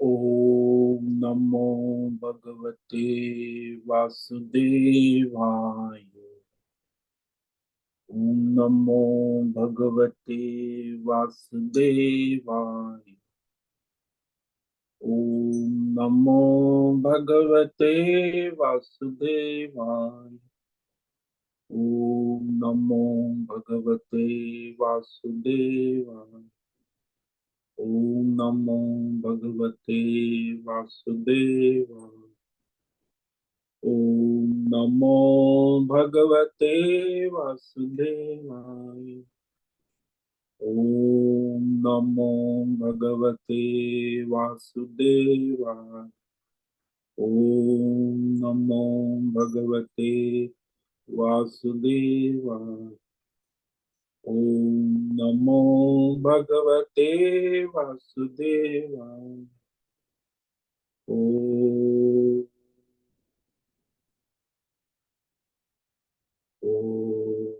ओम नमो भगवते वासुदेवाय। ओम नमो भगवते वासुदेवाय। ओम नमो भगवते वासुदेवाय। ओम नमो भगवते वासुदेवाय। ओम नमो भगवते वासुदेवाय। ओम नमो भगवते वासुदेवाय। ओम नमो भगवते वासुदेवाय। ओम नमो भगवते वासुदेवाय। ओम नमो भगवते वासुदेवाय। ओम ओम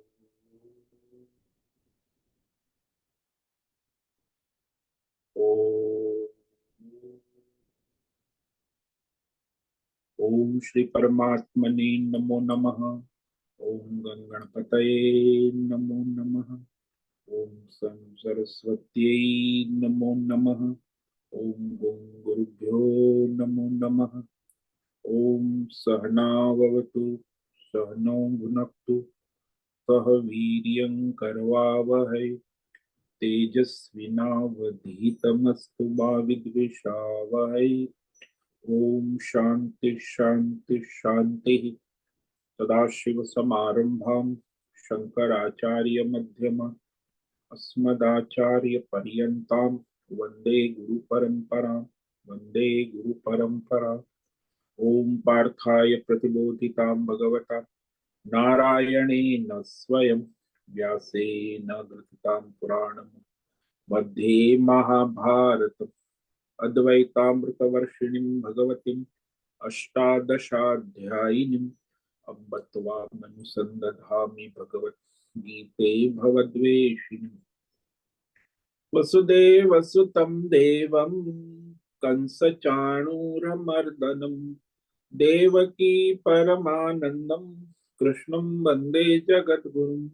ओम ओम श्री परमात्मने नमो नमः। ओम गणपतये नमो नमः। ओम सं सरस्वत्यै नमो नमः। ओम गं गुरुभ्यो नमो नमः। ओम सहनाववतु सहनौ भुनक्तु सह वीर्यं करवावहै तेजस्विनावधीतमस्तु मा विद्विषावहै। ओम शांति शांति शांति। सदाशिव समारंभां शंकराचार्य मध्यमा अस्मदाचार्य पर्यन्तां वंदे गुरु परंपरा। वंदे गुरु परंपरा। ओम पार्थाय प्रतिबोधितां भगवता नारायणेन स्वयं व्यासेन ग्रथितां पुराणम् मध्ये महाभारतम् अद्वैतामृतवर्षिणीं भगवतीम् अष्टादशाध्यायिनीम् अम्ब त्वामनुसन्दधामि भगवद्गीते भवद्वेषिणीम्। वसुदेवसुतं देवं कंसचाणूरमर्दनं देवकी परमानन्दं कृष्णं वन्दे जगद्गुरुं।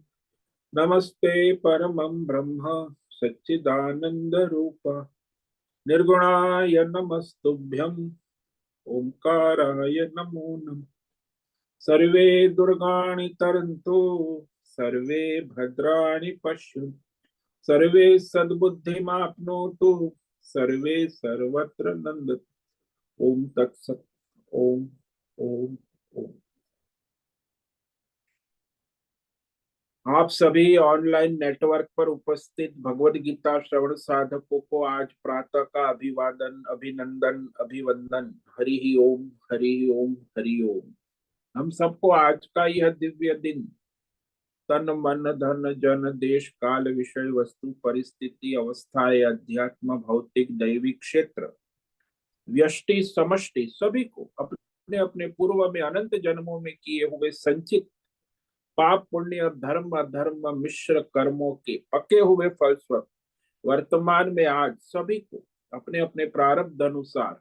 नमस्ते परमं ब्रह्म सच्चिदानन्दरूप निर्गुणाय नमस्तुभ्यं ओंकाराय नमो नमः। सर्वे दुर्गाणि तरन्तु सर्वे भद्राणि पश्यन्तु सर्वे सद्बुद्धिमाप्नोतु सर्वे सर्वत्र नन्दतु। ओम तत्सत। ओम ओम ओम। आप सभी ऑनलाइन नेटवर्क पर उपस्थित भगवत गीता श्रवण साधकों को आज प्रातः का अभिवादन अभिनंदन अभिवंदन। हरि ही ओम हरि ही ओम हरि ओम। हम सबको आज का यह दिव्य दिन तन मन धन जन देश काल विषय वस्तु परिस्थिति अवस्थाएं अध्यात्म भौतिक दैविक क्षेत्र व्यष्टि समष्टि सभी को अपने अपने पूर्व में अनंत जन्मों में किए हुए संचित पाप पुण्य और धर्म अधर्म मिश्र कर्मों के पके हुए फलस्वरूप वर्तमान में आज सभी को अपने अपने प्रारब्ध अनुसार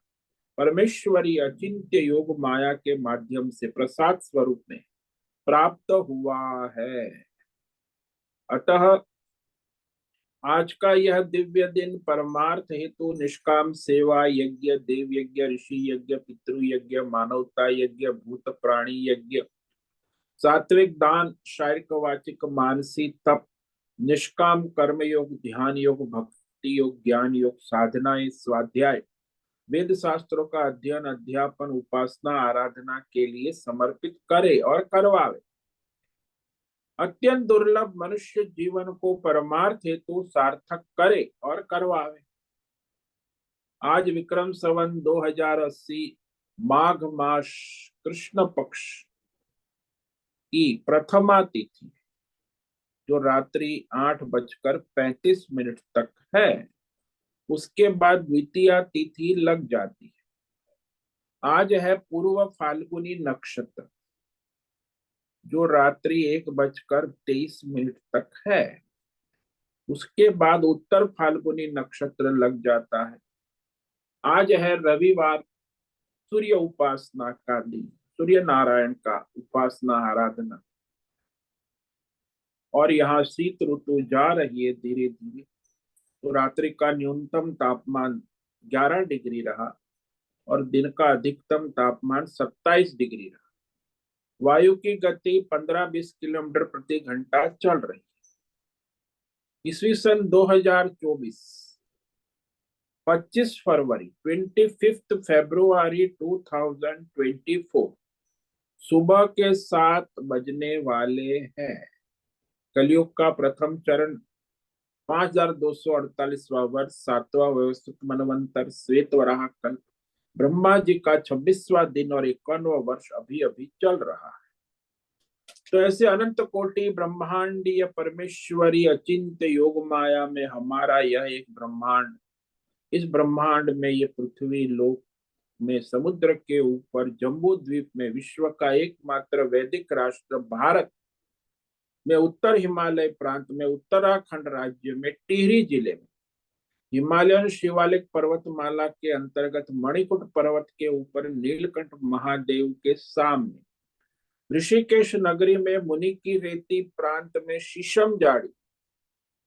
परमेश्वरी अचिंत्य योग माया के माध्यम से प्रसाद स्वरूप में प्राप्त हुआ है। अतः आज का यह दिव्य दिन परमार्थ हेतु निष्काम सेवा यज्ञ देव यज्ञ ऋषि यज्ञ पितृ यज्ञ मानवता यज्ञ भूत प्राणी यज्ञ सात्विक दान शारीरिक वाचिक मानसिक तप निष्काम कर्म योग ध्यान योग भक्ति योग ज्ञान योग साधनाएं स्वाध्याय वेद शास्त्रों का अध्ययन अध्यापन उपासना आराधना के लिए समर्पित करे और करवावे। अत्यंत दुर्लभ मनुष्य जीवन को परमार्थ हेतु सार्थक करे और करवावे। आज विक्रम संवत 2080 माघ मास कृष्ण पक्ष की प्रथमा तिथि जो रात्रि 8:35 तक है, उसके बाद द्वितीया तिथि लग जाती है। आज है पूर्व फाल्गुनी नक्षत्र जो रात्रि 1:23 तक है। उसके बाद उत्तर फाल्गुनी नक्षत्र लग जाता है आज है रविवार, सूर्य उपासना का दिन, सूर्य नारायण का उपासना आराधना। और यहाँ शीत ऋतु जा रही है धीरे धीरे। तो रात्रि का न्यूनतम तापमान 11 डिग्री रहा और दिन का अधिकतम तापमान 27 डिग्री रहा। वायु की गति 15-20 किलोमीटर प्रति घंटा चल रही। ईस्वी सन 2024, 25 फरवरी, 25 फरवरी 2024, सुबह के 7 बजने वाले हैं। कलयुग का प्रथम चरण, 5248वां वर्ष, 7वां व्यवस्थित मनवंतर, श्वेत वराह कल्प, ब्रह्मा जी का 26वां दिन और 51वां वर्ष अभी अभी चल रहा है। तो ऐसे अनंत कोटि ब्रह्मांडीय परमेश्वरी अचिंत्य योग माया में हमारा यह एक ब्रह्मांड, इस ब्रह्मांड में ये पृथ्वी लोक में समुद्र के ऊपर जम्बू द्वीप में विश्व का एकमात्र वैदिक राष्ट्र भारत में उत्तर हिमालय प्रांत में उत्तराखंड राज्य में टिहरी जिले में हिमालयन शिवालिक पर्वतमाला के अंतर्गत मणिकूट पर्वत के ऊपर नीलकंठ महादेव के सामने ऋषिकेश नगरी में मुनि की रेती प्रांत में शीशम जाड़ी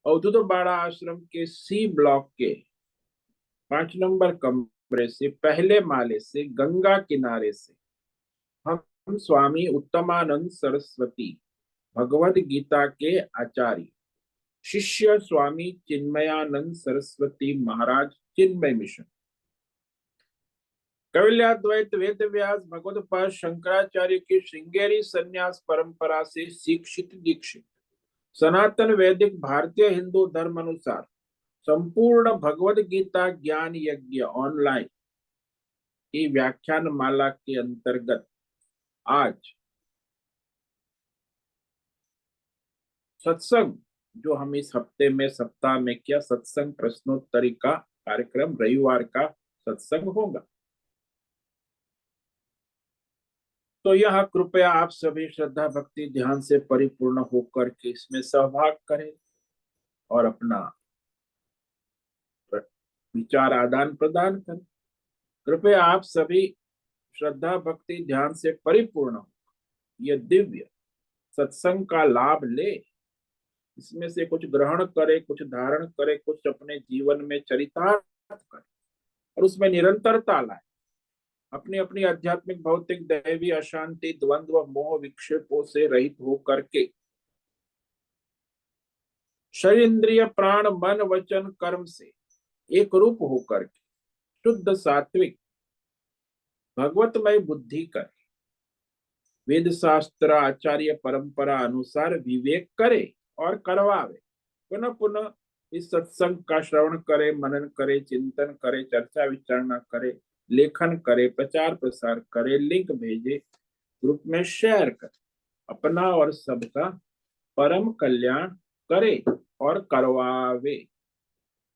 अवधूत बाड़ा आश्रम के सी ब्लॉक के 5 नंबर कमरे से पहले माले से गंगा किनारे से हम स्वामी उत्तमानंद सरस्वती भगवद गीता के आचार्य शिष्य स्वामी चिन्मयानंद सरस्वती महाराज चिन्मय मिशन कविल्याद्वैत वेद व्यास भगवतपाद शंकराचार्य की श्रृंगेरी संन्यास परंपरा से शिक्षित दीक्षित सनातन वैदिक भारतीय हिंदू धर्म अनुसार संपूर्ण भगवद गीता ज्ञान यज्ञ ऑनलाइन की व्याख्यान माला के अंतर्गत आज सत्संग, जो हम इस हफ्ते में सप्ताह में किया सत्संग प्रश्नोत्तरी का कार्यक्रम, रविवार का सत्संग होगा। तो यह कृपया आप सभी श्रद्धा भक्ति ध्यान से परिपूर्ण होकर के इसमें सहभाग करें और अपना विचार आदान प्रदान करें। कृपया आप सभी श्रद्धा भक्ति ध्यान से परिपूर्ण हो यह दिव्य सत्संग का लाभ ले, इसमें से कुछ ग्रहण करे, कुछ धारण करे, कुछ अपने जीवन में चरितार्थ करे और उसमें निरंतरता लाए। अपनी अपनी आध्यात्मिक भौतिक दैवी अशांति द्वंद्व मोह विक्षेपों से रहित होकर के शरीर इंद्रिय प्राण मन वचन कर्म से एक रूप होकर के शुद्ध सात्विक भगवतमय बुद्धि कर वेद शास्त्र आचार्य परंपरा अनुसार विवेक करे और करवावे। पुनः पुनः इस सत्संग का श्रवण करे, मनन करे, चिंतन करे, चर्चा विचारणा करे, लेखन करे, प्रचार प्रसार करे, लिंक भेजे, ग्रुप में शेयर करे, अपना और सबका परम कल्याण करे और करवावे।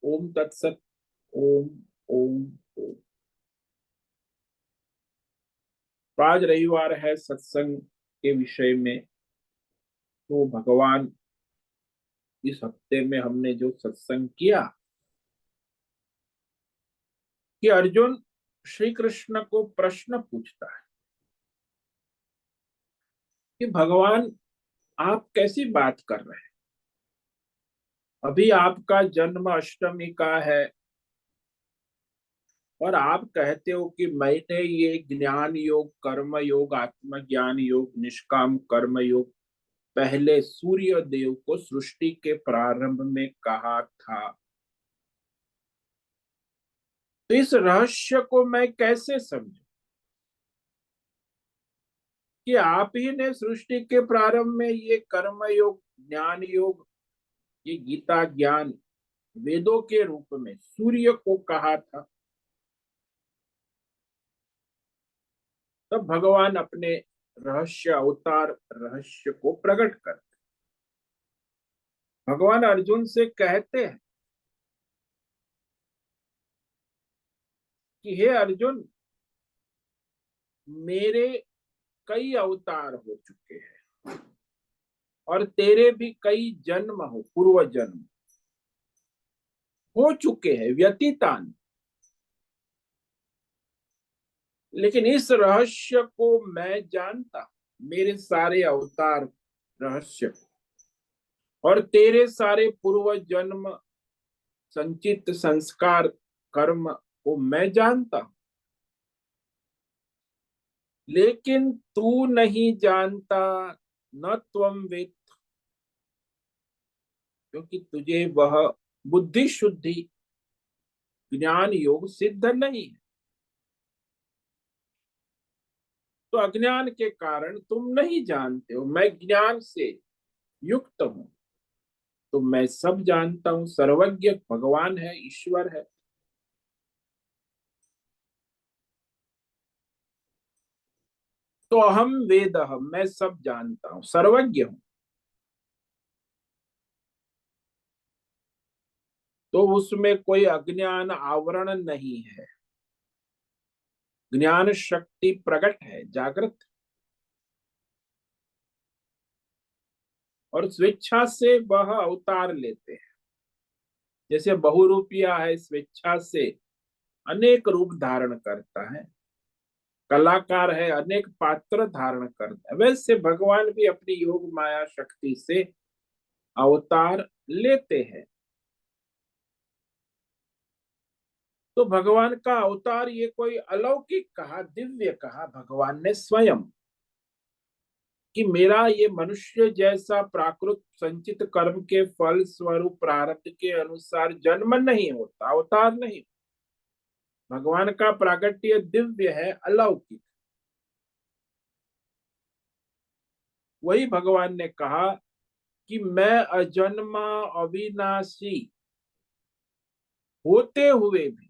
ओम तत्सत। ओम ओम ओम। तो आज रविवार है, सत्संग के विषय में तो भगवान इस हफ्ते में हमने जो सत्संग किया कि अर्जुन श्री कृष्ण को प्रश्न पूछता है कि भगवान आप कैसी बात कर रहे हैं, अभी आपका जन्म अष्टमी का है और आप कहते हो कि मैंने ये ज्ञान योग कर्म योग आत्मज्ञान योग निष्काम कर्म योग पहले सूर्य देव को सृष्टि के प्रारंभ में कहा था। तो इस रहस्य को मैं कैसे समझूं कि आप ही ने सृष्टि के प्रारंभ में ये कर्म योग ज्ञान योग ये गीता ज्ञान वेदों के रूप में सूर्य को कहा था। तब भगवान अपने रहस्य अवतार रहस्य को प्रकट करते, भगवान अर्जुन से कहते हैं कि हे अर्जुन, मेरे कई अवतार हो चुके हैं और तेरे भी कई जन्म हो पूर्व जन्म हो चुके हैं व्यतीतान। लेकिन इस रहस्य को मैं जानता, मेरे सारे अवतार रहस्य और तेरे सारे पूर्व जन्म संचित संस्कार कर्म को मैं जानता हूं, लेकिन तू नहीं जानता, न त्वम वेद, क्योंकि तुझे वह बुद्धि शुद्धि ज्ञान योग सिद्ध नहीं है। तो अज्ञान के कारण तुम नहीं जानते हो, मैं ज्ञान से युक्त हूं, तो मैं सब जानता हूं, सर्वज्ञ भगवान है, ईश्वर है। तो हम वेद, हम मैं सब जानता हूं, सर्वज्ञ हूं। तो उसमें कोई अज्ञान आवरण नहीं है, ज्ञान शक्ति प्रकट है, जागृत, और स्वेच्छा से वह अवतार लेते हैं। जैसे बहुरूपिया है, स्वेच्छा से अनेक रूप धारण करता है, कलाकार है, अनेक पात्र धारण करता है, वैसे भगवान भी अपनी योग माया शक्ति से अवतार लेते हैं। तो भगवान का अवतार ये कोई अलौकिक कहा, दिव्य कहा भगवान ने स्वयं, कि मेरा ये मनुष्य जैसा प्राकृत संचित कर्म के फल स्वरूप प्रारब्ध के अनुसार जन्म नहीं होता, अवतार नहीं। भगवान का प्रागट्य दिव्य है, अलौकिक। वही भगवान ने कहा कि मैं अजन्मा अविनाशी होते हुए भी,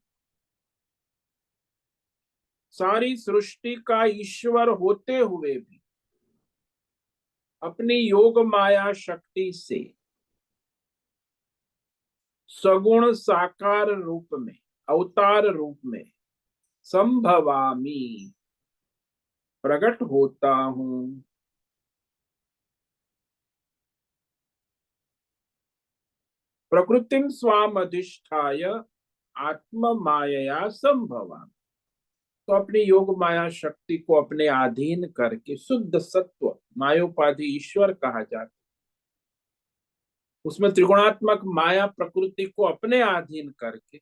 सारी सृष्टि का ईश्वर होते हुए भी, अपनी योग माया शक्ति से सगुण साकार रूप में, अवतार रूप में संभवामी, प्रकट होता हूं। प्रकृतिम स्वाम अधिष्ठाय आत्म मायया संभवा, तो अपनी योग माया शक्ति को अपने अधीन करके शुद्ध सत्व मायोपाधि ईश्वर कहा जाता, उसमें त्रिगुणात्मक माया प्रकृति को अपने अधीन करके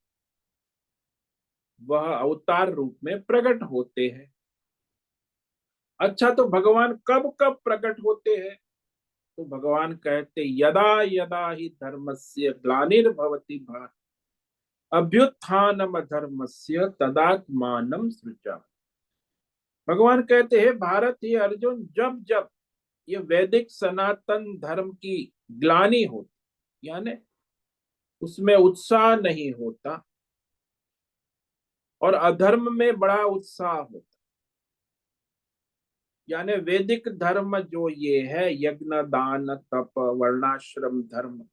वह अवतार रूप में प्रकट होते हैं। अच्छा, तो भगवान कब कब प्रकट होते हैं? तो भगवान कहते यदा यदा ही धर्मस्य ग्लानिर्भवति भारत अभ्युत्थानम धर्मस्य तदात्मानं सृजा। भगवान कहते हैं भारत, ये अर्जुन, जब जब ये वैदिक सनातन धर्म की ग्लानि होती, यानी उसमें उत्साह नहीं होता और अधर्म में बड़ा उत्साह होता, यानी वैदिक धर्म जो ये है, यज्ञ दान तप वर्णाश्रम धर्म,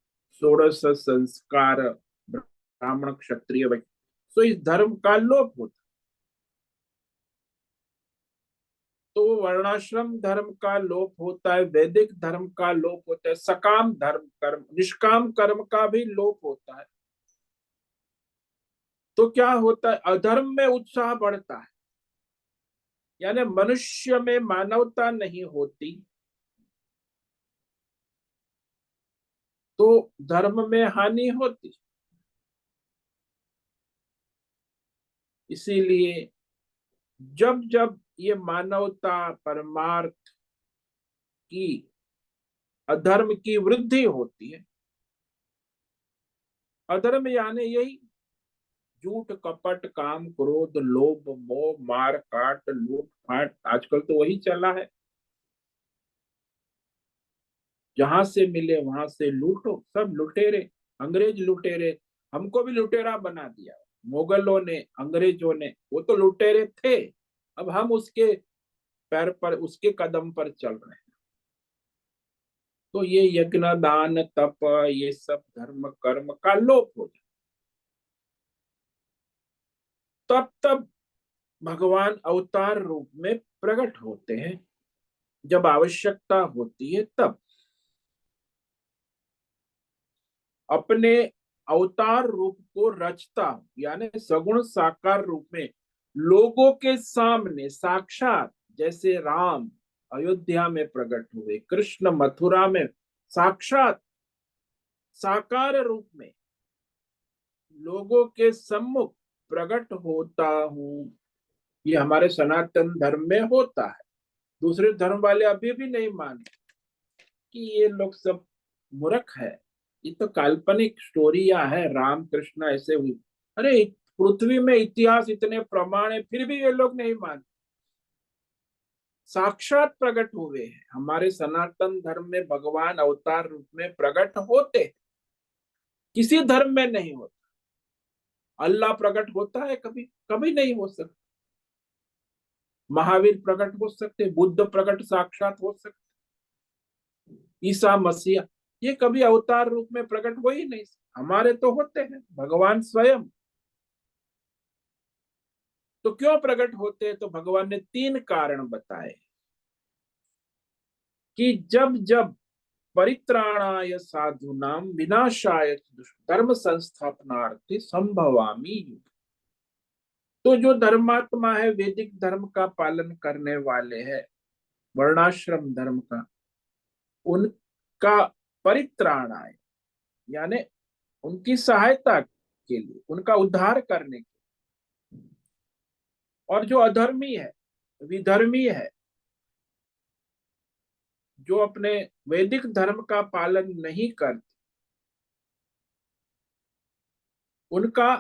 षोडश संस्कार, ब्राह्मण क्षत्रिय वैश्य, तो इस धर्म का लोप होता। तो वर्णाश्रम धर्म का लोप होता है, वैदिक धर्म का लोप होता है, सकाम धर्म कर्म, निष्काम कर्म का भी लोप होता है। तो क्या होता है, अधर्म में उत्साह बढ़ता है, यानी मनुष्य में मानवता नहीं होती, तो धर्म में हानि होती। इसीलिए जब जब ये मानवता परमार्थ की अधर्म की वृद्धि होती है, अधर्म यानी यही झूठ कपट काम क्रोध लोभ मोह मार काट लूट फाट, आजकल तो वही चला है, जहां से मिले वहां से लूटो, सब लुटेरे, अंग्रेज लुटेरे, हमको भी लुटेरा बना दिया, मुगलों ने अंग्रेजों ने, वो तो लुटेरे थे, अब हम उसके पैर पर, उसके कदम पर चल रहे हैं। तो ये यज्ञ दान तप, ये सब धर्म कर्म का लोप हो जाए, तब तब भगवान अवतार रूप में प्रकट होते हैं, जब आवश्यकता होती है तब अपने अवतार रूप को रचता हूं, यानी सगुण साकार रूप में लोगों के सामने साक्षात, जैसे राम अयोध्या में प्रकट हुए, कृष्ण मथुरा में साक्षात साकार रूप में लोगों के सम्मुख प्रकट होता हूँ। ये हमारे सनातन धर्म में होता है। दूसरे धर्म वाले अभी भी नहीं माने कि ये लोग सब मूर्ख है, ये तो काल्पनिक स्टोरियां है, राम कृष्ण ऐसे हुई। अरे पृथ्वी में इतिहास इतने प्रमाण है, फिर भी ये लोग नहीं मानते। साक्षात प्रकट हुए हैं। हमारे सनातन धर्म में भगवान अवतार रूप में प्रकट होते हैं, किसी धर्म में नहीं होता। अल्लाह प्रकट होता है कभी? कभी नहीं हो सकता। महावीर प्रकट हो सकते, बुद्ध प्रकट साक्षात हो सकते, ईसा मसीह, ये कभी अवतार रूप में प्रकट हो ही नहीं सकते। हमारे तो होते हैं, भगवान स्वयं। तो क्यों प्रकट होते हैं? तो भगवान ने तीन कारण बताए कि जब जब परित्राणाय साधूनाम विनाशाय धर्म संस्थापनार्थे संभवामि। तो जो धर्मात्मा है, वैदिक धर्म का पालन करने वाले हैं, वर्णाश्रम धर्म का, उनका परित्राणाय यानी उनकी सहायता के लिए, उनका उद्धार करने के, और जो अधर्मी है, विधर्मी है, जो अपने वैदिक धर्म का पालन नहीं करते, उनका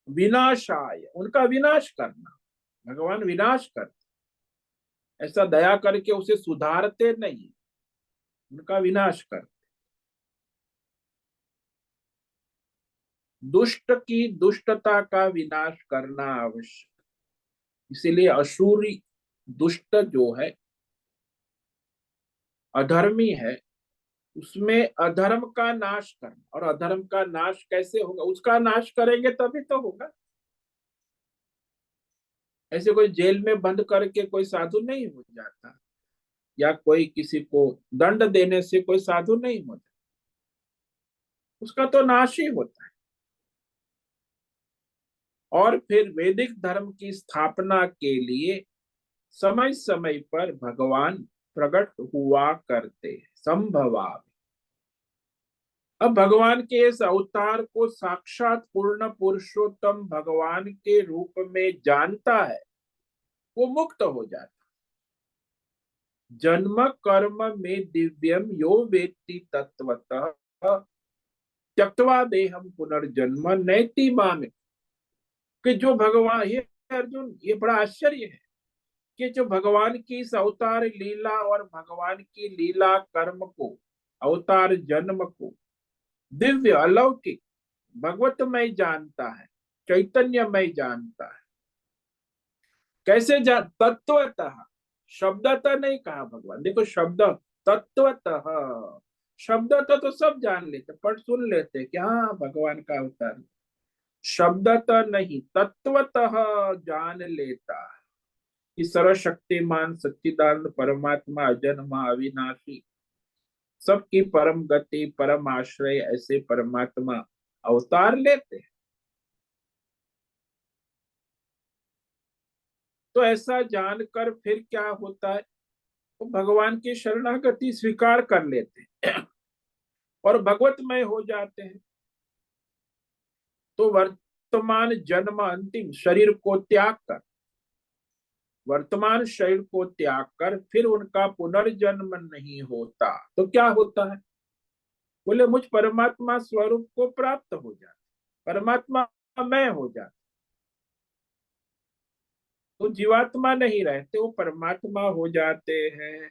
विनाशाय, उनका विनाश करना। भगवान विनाश करते, ऐसा दया करके उसे सुधारते नहीं, उनका विनाश करते। दुष्ट की दुष्टता का विनाश करना आवश्यक। इसीलिए असुरी दुष्ट जो है, अधर्मी है, उसमें अधर्म का नाश करना। और अधर्म का नाश कैसे होगा? उसका नाश करेंगे तभी तो होगा। ऐसे कोई जेल में बंद करके कोई साधु नहीं हो जाता, या कोई किसी को दंड देने से कोई साधु नहीं हो जाता, उसका तो नाश ही होता है। और फिर वैदिक धर्म की स्थापना के लिए समय समय पर भगवान प्रकट हुआ करते हैं, संभवा। अब भगवान के इस अवतार को साक्षात पूर्ण पुरुषोत्तम भगवान के रूप में जानता है, वो मुक्त हो जाता। जन्म कर्म में दिव्यम यो वेत्ति तत्वतः त्यक्त्वा देहम पुनर्जन्म नैति माम। कि जो भगवान, ये अर्जुन, ये बड़ा आश्चर्य है कि जो भगवान की इस अवतार लीला और भगवान की लीला कर्म को, अवतार जन्म को दिव्य अलौकिक भगवतमय जानता है, चैतन्यमय जानता है। कैसे जान? तत्वतः, शब्दतः नहीं कहा भगवान। देखो शब्द, तत्वतः, शब्दतः तो सब जान लेते, पढ़ सुन लेते कि हाँ भगवान का अवतार। शब्दतः नहीं, तत्वतः जान लेता है कि सर्वशक्तिमान सच्चिदानंद परमात्मा अजन्मा अविनाशी, सबकी परम गति परम आश्रय ऐसे परमात्मा अवतार लेते हैं। तो ऐसा जानकर फिर क्या होता है? वो भगवान की शरणागति स्वीकार कर लेते हैं और भगवतमय हो जाते हैं। तो वर्तमान जन्म अंतिम शरीर को त्याग कर, वर्तमान शरीर को त्याग कर फिर उनका पुनर्जन्म नहीं होता, तो क्या होता है? बोले मुझ परमात्मा स्वरूप को प्राप्त हो जाता, परमात्मा मैं हो जाता। तो जीवात्मा नहीं रहते, वो परमात्मा हो जाते हैं।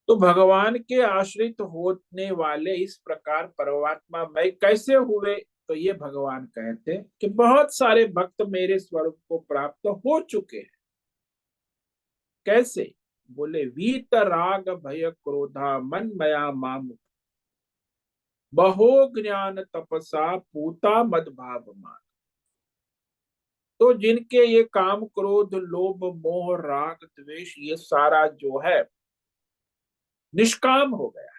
तो भगवान के आश्रित होने वाले इस प्रकार परमात्मा मैं कैसे हुए? तो ये भगवान कहते हैं कि बहुत सारे भक्त मेरे स्वरूप को प्राप्त हो चुके हैं। कैसे? बोले वीत राग भय क्रोधा मन मया माम बहो ज्ञान तपसा पूता मद भाव मान। तो जिनके ये काम क्रोध लोभ मोह राग द्वेष ये सारा जो है निष्काम हो गया,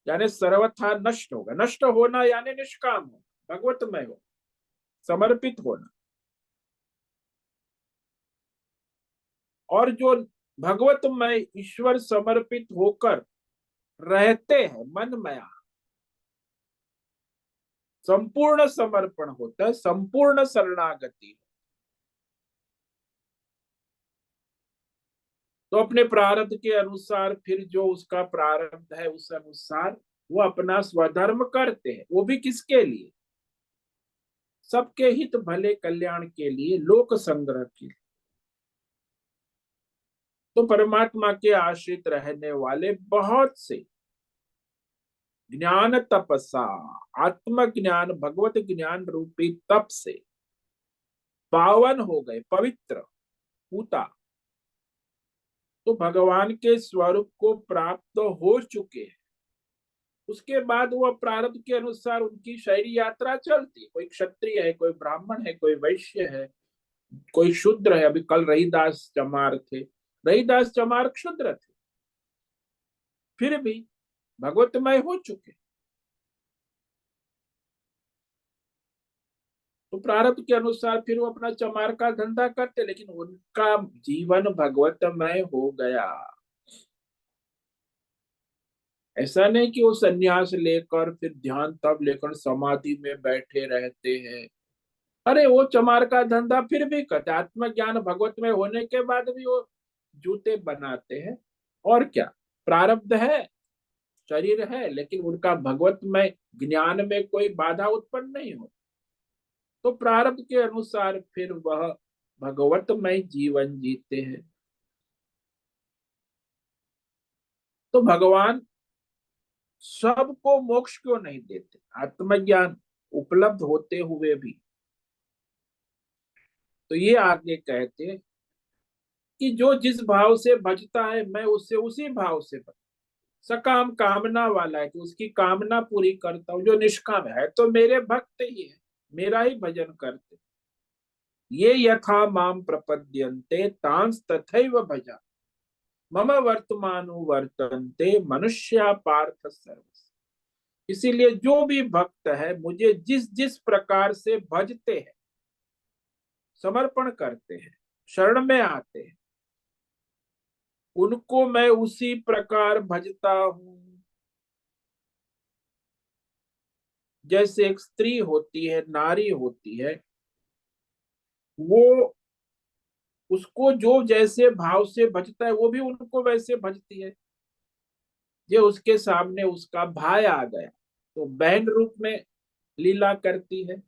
यानी सर्वथा नष्ट होगा। नष्ट होना यानी निष्काम हो। भगवतमय हो, समर्पित होना। और जो भगवतमय ईश्वर समर्पित होकर रहते हैं मनमया, संपूर्ण समर्पण होता है, संपूर्ण शरणागति, तो अपने प्रारब्ध के अनुसार फिर जो उसका प्रारब्ध है उस अनुसार वो अपना स्वधर्म करते हैं। वो भी किसके लिए? सबके हित भले कल्याण के लिए, लोक संग्रह के लिए। तो परमात्मा के आश्रित रहने वाले बहुत से ज्ञान तपसा, आत्मज्ञान भगवत ज्ञान रूपी तप से पावन हो गए, पवित्र पूता, तो भगवान के स्वरूप को प्राप्त हो चुके हैं। उसके बाद वो प्रारब्ध के अनुसार उनकी शरीर यात्रा चलती। कोई क्षत्रिय है, कोई ब्राह्मण है, कोई वैश्य है, कोई शूद्र है। अभी कल रहीदास चमार थे, रहीदास चमार क्षुद्र थे, फिर भी भगवतमय हो चुके। तो प्रारब्ध के अनुसार फिर वो अपना चमार का धंधा करते, लेकिन उनका जीवन भगवतमय हो गया। ऐसा नहीं कि वो सन्यास लेकर फिर ध्यान तब लेकर समाधि में बैठे रहते हैं। अरे वो चमार का धंधा फिर भी करते, आत्मज्ञान भगवत में होने के बाद भी वो जूते बनाते हैं। और क्या, प्रारब्ध है, शरीर है, लेकिन उनका भगवत में ज्ञान में कोई बाधा उत्पन्न नहीं हो। तो प्रारब्ध के अनुसार फिर वह भगवतमय जीवन जीते हैं। तो भगवान सबको मोक्ष क्यों नहीं देते? आत्मज्ञान उपलब्ध होते हुए भी। तो ये आगे कहते हैं कि जो जिस भाव से भजता है मैं उससे उसी भाव से भज, सकाम कामना वाला है तो उसकी कामना पूरी करता हूँ। जो निष्काम है तो मेरे भक्त ही है, मेरा ही भजन करते। ये यथा माम प्रपद्यन्ते तांस तथैव भजा, मम वर्तमानु वर्तन्ते मनुष्या पार्थ सर्वस्। इसीलिए जो भी भक्त है मुझे जिस जिस प्रकार से भजते हैं, समर्पण करते हैं, शरण में आते हैं, उनको मैं उसी प्रकार भजता हूं। जैसे एक स्त्री होती है, नारी होती है, वो उसको जो जैसे भाव से भजता है वो भी उनको वैसे भजती है। ये उसके सामने उसका भाई आ गया तो बहन रूप में लीला करती है,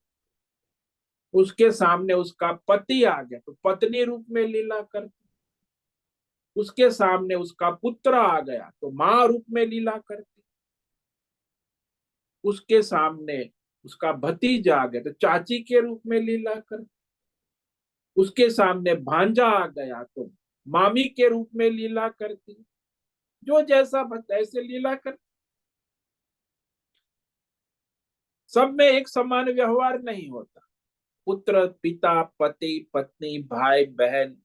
उसके सामने उसका पति आ गया तो पत्नी रूप में लीला करती, उसके सामने उसका पुत्र आ गया तो माँ रूप में लीला करती, उसके सामने उसका भतीजा आ गया तो चाची के रूप में लीला करती, उसके सामने भांजा आ गया तो मामी के रूप में लीला करती। जो जैसा भक्त ऐसे लीला कर, सब में एक समान व्यवहार नहीं होता। पुत्र, पिता, पति, पत्नी, भाई, बहन,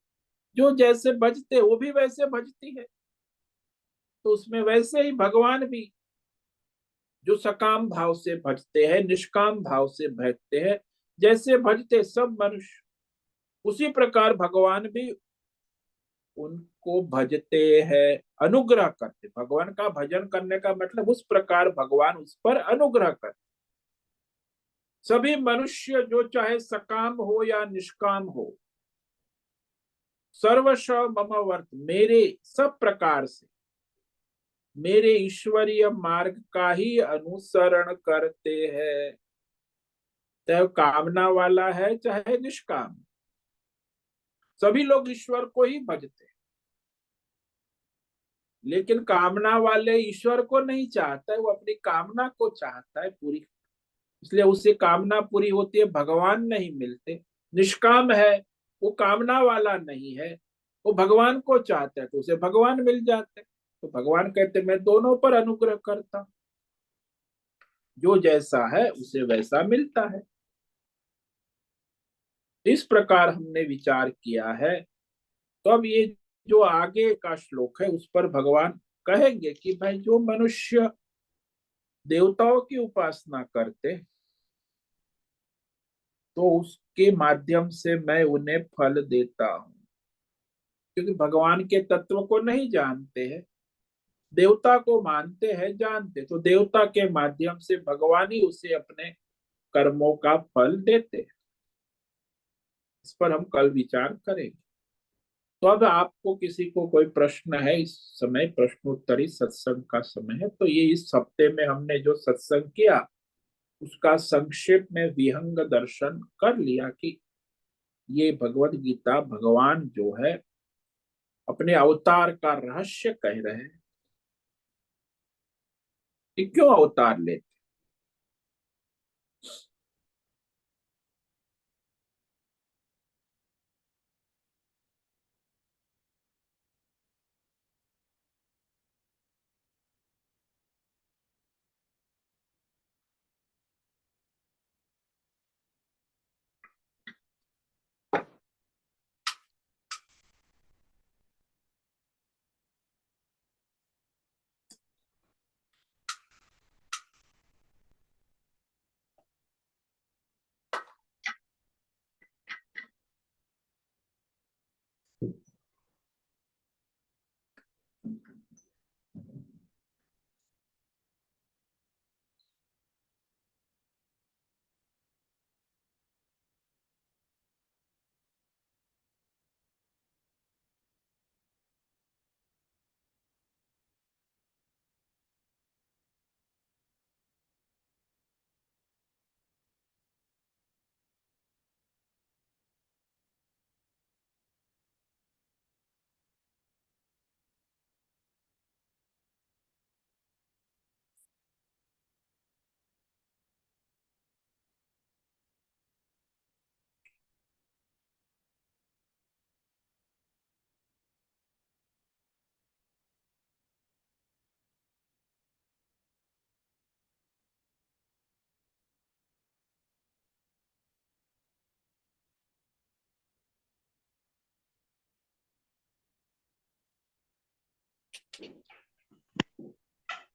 जो जैसे भजते वो भी वैसे भजती है। तो उसमें वैसे ही भगवान भी जो सकाम भाव से भजते हैं, निष्काम भाव से भजते हैं, जैसे भजते सब मनुष्य, उसी प्रकार भगवान भी उनको भजते हैं, अनुग्रह करते। भगवान का भजन करने का मतलब उस प्रकार भगवान उस पर अनुग्रह करते। सभी मनुष्य जो चाहे सकाम हो या निष्काम हो, सर्वस्व मम वर्त, मेरे सब प्रकार से मेरे ईश्वरीय मार्ग का ही अनुसरण करते हैं। चाहे कामना वाला है चाहे निष्काम, सभी लोग ईश्वर को ही भजते हैं। लेकिन कामना वाले ईश्वर को नहीं चाहता है, वो अपनी कामना को चाहता है पूरी, इसलिए उसे कामना पूरी होती है, भगवान नहीं मिलते। निष्काम है, वो कामना वाला नहीं है, वो भगवान को चाहता है तो उसे भगवान मिल जाते हैं। तो भगवान कहते मैं दोनों पर अनुग्रह करता हूं, जो जैसा है उसे वैसा मिलता है। इस प्रकार हमने विचार किया है। तो अब ये जो आगे का श्लोक है उस पर भगवान कहेंगे कि भाई जो मनुष्य देवताओं की उपासना करते, तो उसके माध्यम से मैं उन्हें फल देता हूँ, क्योंकि भगवान के तत्व को नहीं जानते हैं, देवता को मानते हैं, जानते, तो देवता के माध्यम से भगवान ही उसे अपने कर्मों का फल देते हैं। इस पर हम कल विचार करेंगे। तो अब आपको किसी को कोई प्रश्न है, इस समय प्रश्नोत्तरी सत्संग का समय है। तो ये इस हफ्ते में हमने जो सत्संग किया उसका संक्षेप में विहंग दर्शन कर लिया कि ये भगवत गीता भगवान जो है अपने अवतार का रहस्य कह रहे हैं कि क्यों अवतार लेते।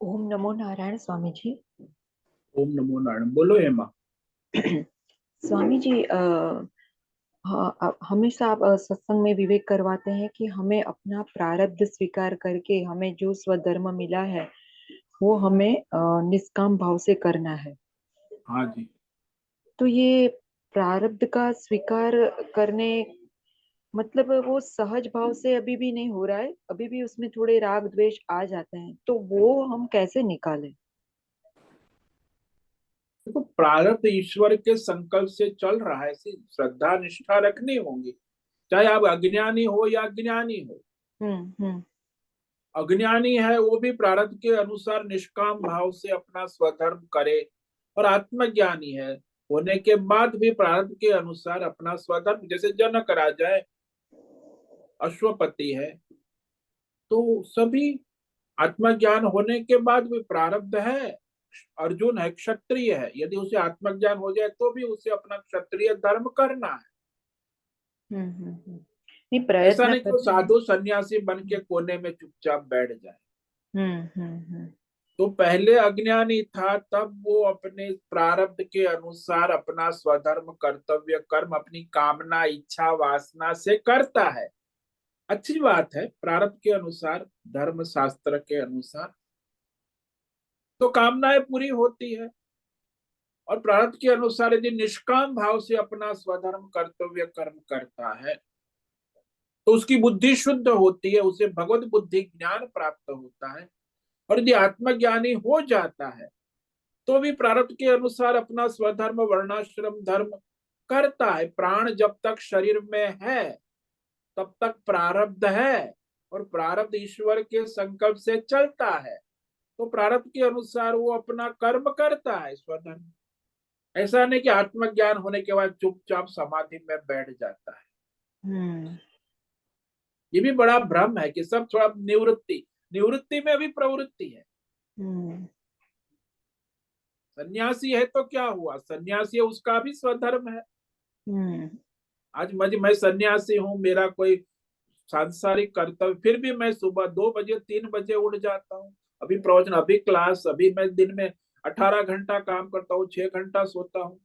ओम नमो नारायण स्वामी जी। ओम नमो नारायण। बोलो हेमा। स्वामी जी, हाँ, हमेशा आप सत्संग में विवेक करवाते हैं कि हमें अपना प्रारब्ध स्वीकार करके हमें जो स्वधर्म मिला है वो हमें निष्काम भाव से करना है। हाँ जी। तो ये प्रारब्ध का स्वीकार करने मतलब वो सहज भाव से अभी भी नहीं हो रहा है, अभी भी उसमें थोड़े राग द्वेष आ जाते हैं, तो वो हम कैसे निकालें? देखो, प्रारब्ध ईश्वर के संकल्प से चल रहा है, ऐसी श्रद्धा निष्ठा रखनी होगी, चाहे आप अज्ञानी हो या ज्ञानी हो। हम्म। अज्ञानी है वो भी प्रारब्ध के अनुसार निष्काम भाव से अपना स्वधर्म करे, और आत्मज्ञानी है होने के बाद भी प्रारब्ध के अनुसार अपना स्वधर्म, जैसे जनक राजा है, अश्वपति है, तो सभी आत्मज्ञान होने के बाद भी प्रारब्ध है। अर्जुन है, क्षत्रिय है, यदि उसे आत्मज्ञान हो जाए तो भी उसे अपना क्षत्रिय धर्म करना है। नहीं, ऐसा प्रयत्न नहीं कि वो करते हैं। साधु सन्यासी बन के कोने में चुपचाप बैठ जाए। हम्म। तो पहले अज्ञानी था, तब वो अपने प्रारब्ध के अनुसार अपना स्वधर्म कर्तव्य कर्म अपनी कामना इच्छा वासना से करता है। अच्छी बात है, प्रारब्ध के अनुसार धर्म शास्त्र के अनुसार तो कामनाएं पूरी होती है। और प्रारब्ध के अनुसार यदि निष्काम भाव से अपना स्वधर्म कर्तव्य कर्म करता है तो उसकी बुद्धि शुद्ध होती है, उसे भगवत बुद्धि ज्ञान प्राप्त होता है। और यदि आत्मज्ञानी हो जाता है तो भी प्रारब्ध के अनुसार अपना स्वधर्म वर्णाश्रम धर्म करता है। प्राण जब तक शरीर में है तब तक प्रारब्ध है, और प्रारब्ध ईश्वर के संकल्प से चलता है, तो प्रारब्ध के अनुसार वो अपना कर्म करता है स्वधर्म। ऐसा नहीं कि आत्मज्ञान होने के बाद चुपचाप समाधि में बैठ जाता है। हम्म ये भी बड़ा भ्रम है कि सब थोड़ा निवृत्ति, निवृत्ति में भी प्रवृत्ति है। हम्म सन्यासी है तो क्या हुआ, सन्यासी है उसका भी स्वधर्म है। हम्म आज मैं सन्यासी हूँ, मेरा कोई सांसारिक कर्तव्य, फिर भी मैं सुबह 2 बजे 3 बजे उठ जाता हूँ। अभी प्रवचन, अभी क्लास, अभी मैं दिन में 18 घंटा काम करता हूँ, 6 घंटा सोता हूँ।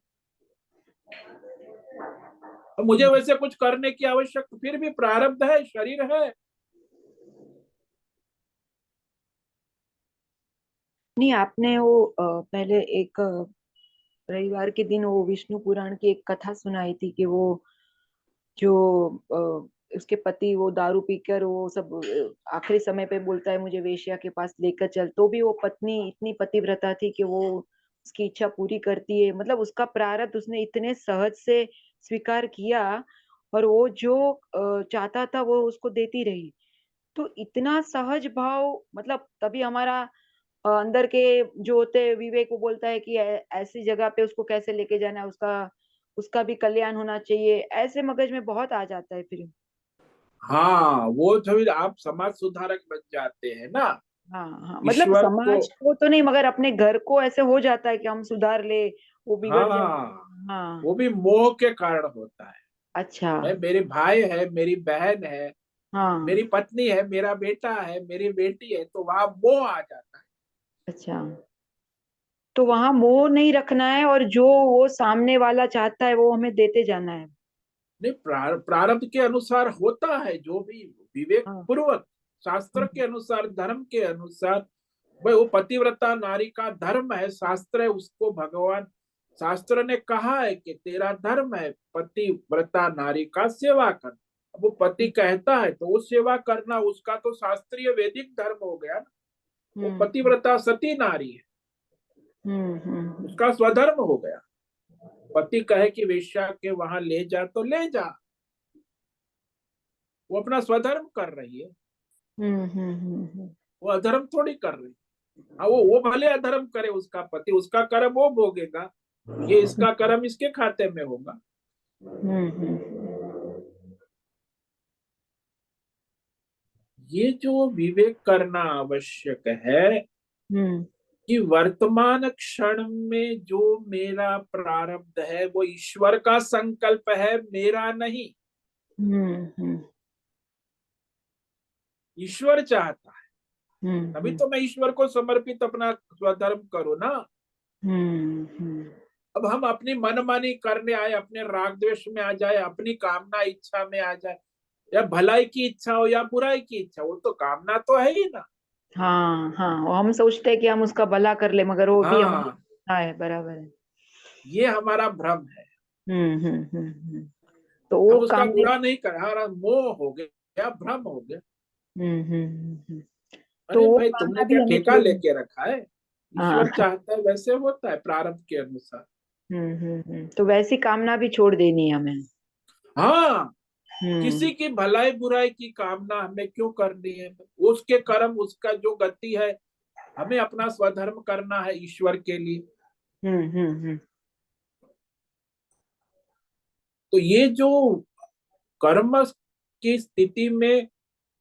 अब मुझे वैसे कुछ करने की आवश्यकता, फिर भी प्रारब्ध है, शरीर है। नहीं, आपने वो पहले एक रविवार के दिन वो विष्णु पुराण की एक कथा सुनाई थी कि वो जो उसके पति वो दारू पीकर वो सब आखिरी समय पे बोलता है मुझे वेश्या के पास लेकर चल, तो भी वो पत्नी इतनी पतिव्रता थी कि वो उसकी इच्छा पूरी करती है। मतलब उसका प्रारब्ध उसने इतने सहज से स्वीकार किया, और वो जो चाहता था वो उसको देती रही। तो इतना सहज भाव, मतलब तभी हमारा अंदर के जो होते हैं विवेक वो बोलता है कि ऐसी जगह पे उसको कैसे लेके जाना है, उसका उसका भी कल्याण होना चाहिए, ऐसे मगज में बहुत आ जाता है फिर। हाँ, वो जो आप समाज सुधारक बन जाते हैं ना, हाँ हाँ, मतलब ईश्वर को। समाज को तो नहीं मगर अपने घर को ऐसे हो जाता है कि हम सुधार ले, वो बिगड़ जाए। हाँ, हाँ। वो भी मोह के कारण होता है। अच्छा। मेरे भाई है, मेरी बहन है, हाँ। मेरी पत्नी है, मेरा बेटा है, मेरी बेटी है, तो वहां मोह आ जाता है। अच्छा, तो वहां मोह नहीं रखना है, और जो वो सामने वाला चाहता है वो हमें देते जाना है। नहीं, प्रारब्ध के अनुसार होता है जो भी, विवेक हाँ। पूर्वक, शास्त्र के अनुसार, धर्म के अनुसार। भाई वो पतिव्रता नारी का धर्म है, शास्त्र है, उसको भगवान, शास्त्र ने कहा है कि तेरा धर्म है पतिव्रता नारी का सेवा करना। अब वो पति कहता है तो वो सेवा करना उसका तो शास्त्रीय वैदिक धर्म हो गया ना। वो हम्म पतिव्रता सती नारी है, हम्म। उसका स्वधर्म हो गया। पति कहे कि वेश्या के वहां ले जा तो ले जा, वो अपना स्वधर्म कर रही है, हम्म। वो अधर्म थोड़ी कर रही है। हाँ, वो भले अधर्म करे, उसका पति, उसका कर्म वो भोगेगा, ये इसका कर्म इसके खाते में होगा। हम्म। ये जो विवेक करना आवश्यक है हम्म कि वर्तमान क्षण में जो मेरा प्रारब्ध है वो ईश्वर का संकल्प है, मेरा नहीं। हम्म। ईश्वर चाहता है, तभी हम्म तो मैं ईश्वर को समर्पित अपना स्वधर्म करूँ ना। हम्म। अब हम अपनी मनमानी करने आए, अपने राग द्वेष में आ जाए, अपनी कामना इच्छा में आ जाए, या भलाई की इच्छा हो या बुराई की इच्छा, वो तो कामना तो है ही ना। हाँ हाँ, वो हम सोचते हैं कि हम उसका भला कर ले, मगर वो भी हमारी। हाँ, हाँ, है, बराबर है। ये हमारा भ्रम है। हम्म। तो वो हम उसका काम नहीं। बुरा नहीं कर, हमारा मोह हो गया, भ्रम हो गया। हम्म। तो अरे वो भाई, तुमने कामना क्या भी हमें ठेका छोड़नी। लेके रखा है? ईश्वर हाँ। चाहता है वैसे होता है, प्रारब्ध के अनुसार। तो वैसी कामना भी छोड़ देनी है हमें। हाँ, हम्म किसी की भलाई बुराई की कामना हमें क्यों करनी है? उसके कर्म, उसका जो गति है, हमें अपना स्वधर्म करना है ईश्वर के लिए। हम्म। तो ये जो कर्म की स्थिति में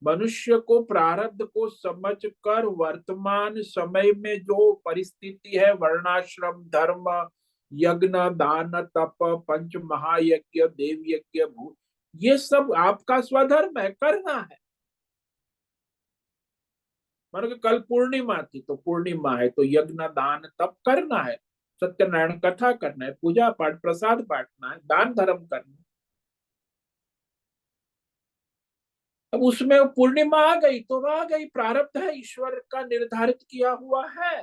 मनुष्य को प्रारब्ध को समझकर वर्तमान समय में जो परिस्थिति है, वर्णाश्रम धर्म, यज्ञ दान तप, पंच महायज्ञ, देव यज्ञ, भू, ये सब आपका स्वधर्म है, करना है। मानो कि कल पूर्णिमा थी तो पूर्णिमा है तो यज्ञ दान तप करना है, सत्यनारायण कथा करना है, पूजा पाठ प्रसाद बांटना है, दान धर्म करना है। अब उसमें पूर्णिमा आ गई तो आ गई, प्रारब्ध है, ईश्वर का निर्धारित किया हुआ है।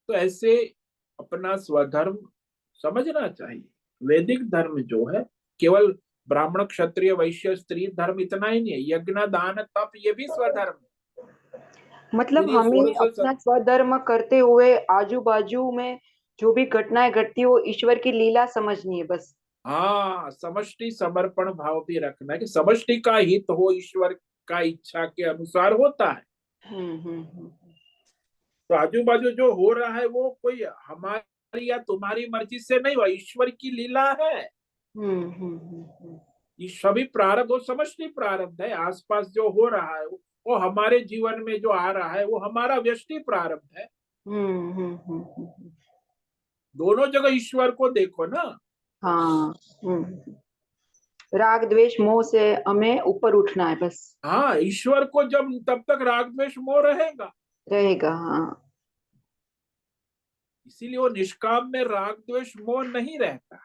तो ऐसे अपना स्वधर्म समझना चाहिए। वैदिक धर्म जो है, केवल ब्राह्मण क्षत्रिय वैश्य स्त्री धर्म इतना ही नहीं है, यज्ञ दान तप ये भी स्वधर्म है। फिर मतलब ये हमें अपना स्वधर्म करते हुए आजू बाजू में जो भी घटनाएं घटती है वो ईश्वर की लीला समझनी है बस। हाँ, समष्टि समर्पण भाव भी रखना है कि समष्टि का हित हो, ईश्वर का इच्छा के अनुसार होता है। हम्म। तो आजू बाजू जो हो रहा है वो कोई हमारी या तुम्हारी मर्जी से नहीं हुआ, ईश्वर की लीला है। हम्म। ये सभी प्रारब्ध और समष्टि प्रारब्ध है। आसपास जो हो रहा है वो हमारे जीवन में जो आ रहा है वो हमारा व्यष्टि प्रारब्ध है। हम्म। दोनों जगह ईश्वर को देखो ना। हाँ। राग द्वेष मोह से हमें ऊपर उठना है बस। हाँ, ईश्वर को जब तब तक राग द्वेष मोह रहेगा। रहेगा, हाँ। इसीलिए वो निष्काम में राग द्वेष मोह नहीं रहता।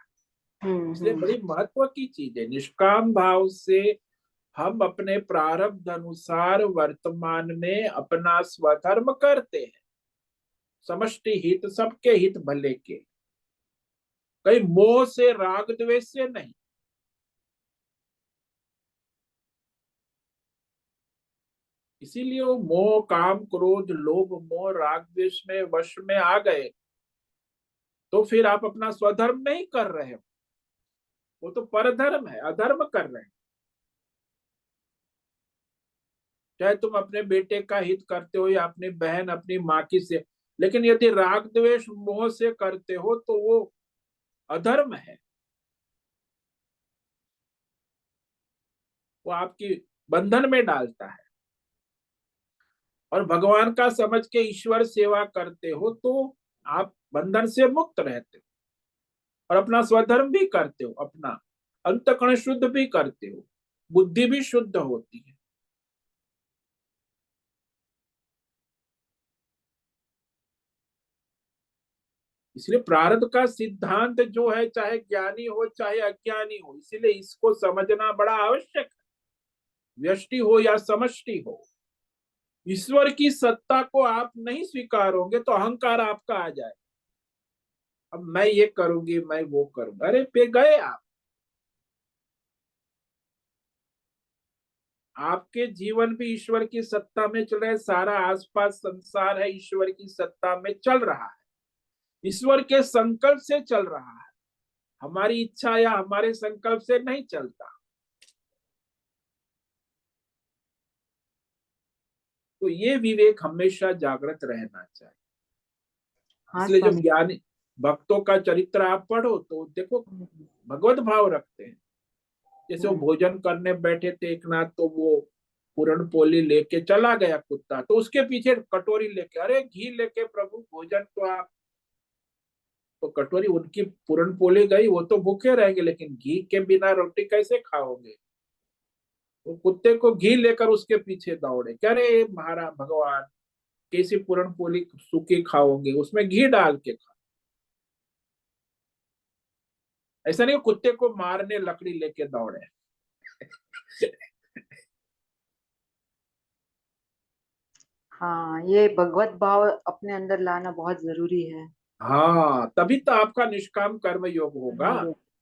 इसलिए बड़ी महत्व की चीज है, निष्काम भाव से हम अपने प्रारब्ध अनुसार वर्तमान में अपना स्वधर्म करते हैं, समष्टि हित, सबके हित भले के, कहीं मोह से राग द्वेष से नहीं। इसीलिए वो मोह काम क्रोध लोभ मोह राग द्वेष में वश में आ गए तो फिर आप अपना स्वधर्म नहीं कर रहे हो, वो तो परधर्म है, अधर्म कर रहे हैं। चाहे तुम अपने बेटे का हित करते हो या अपनी बहन अपनी माँ की से, लेकिन यदि राग द्वेष मोह से करते हो तो वो अधर्म है, वो आपकी बंधन में डालता है। और भगवान का समझ के ईश्वर सेवा करते हो तो आप बंधन से मुक्त रहते हो और अपना स्वधर्म भी करते हो, अपना अंतःकरण शुद्ध भी करते हो, बुद्धि भी शुद्ध होती है। इसलिए प्रारब्ध का सिद्धांत जो है, चाहे ज्ञानी हो चाहे अज्ञानी हो, इसलिए इसको समझना बड़ा आवश्यक है। व्यष्टि हो या समष्टि हो, ईश्वर की सत्ता को आप नहीं स्वीकारोगे तो अहंकार आपका आ जाए, अब मैं ये करूंगी मैं वो करूंगा, अरे पे गए आप। आपके जीवन भी ईश्वर की सत्ता में चल रहा है, सारा आसपास संसार है ईश्वर की सत्ता में चल रहा है, ईश्वर के संकल्प से चल रहा है, हमारी इच्छा या हमारे संकल्प से नहीं चलता। तो ये विवेक हमेशा जागृत रहना चाहिए। हाँ इसलिए जब स्वामी। ज्ञानी भक्तों का चरित्र आप पढ़ो तो देखो भगवत भाव रखते हैं। जैसे वो भोजन करने बैठे थे एक नाथ, तो वो पूरण पोली लेके चला गया कुत्ता, तो उसके पीछे कटोरी लेके, अरे घी लेके प्रभु भोजन तो आप, तो कटोरी उनकी पूरण पोली गई, वो तो भूखे रहेंगे लेकिन घी के बिना रोटी कैसे खाओगे। वो कुत्ते को घी लेकर उसके पीछे दौड़े, कह रहे महाराज भगवान कैसी पूरण पोली सूखी खाओगे, उसमें घी डाल के खा। ऐसा नहीं कुत्ते को मारने लकड़ी लेके दौड़े। हाँ, ये भगवत भाव अपने अंदर लाना बहुत जरूरी है। हाँ, तभी तो आपका निष्काम कर्म योग होगा।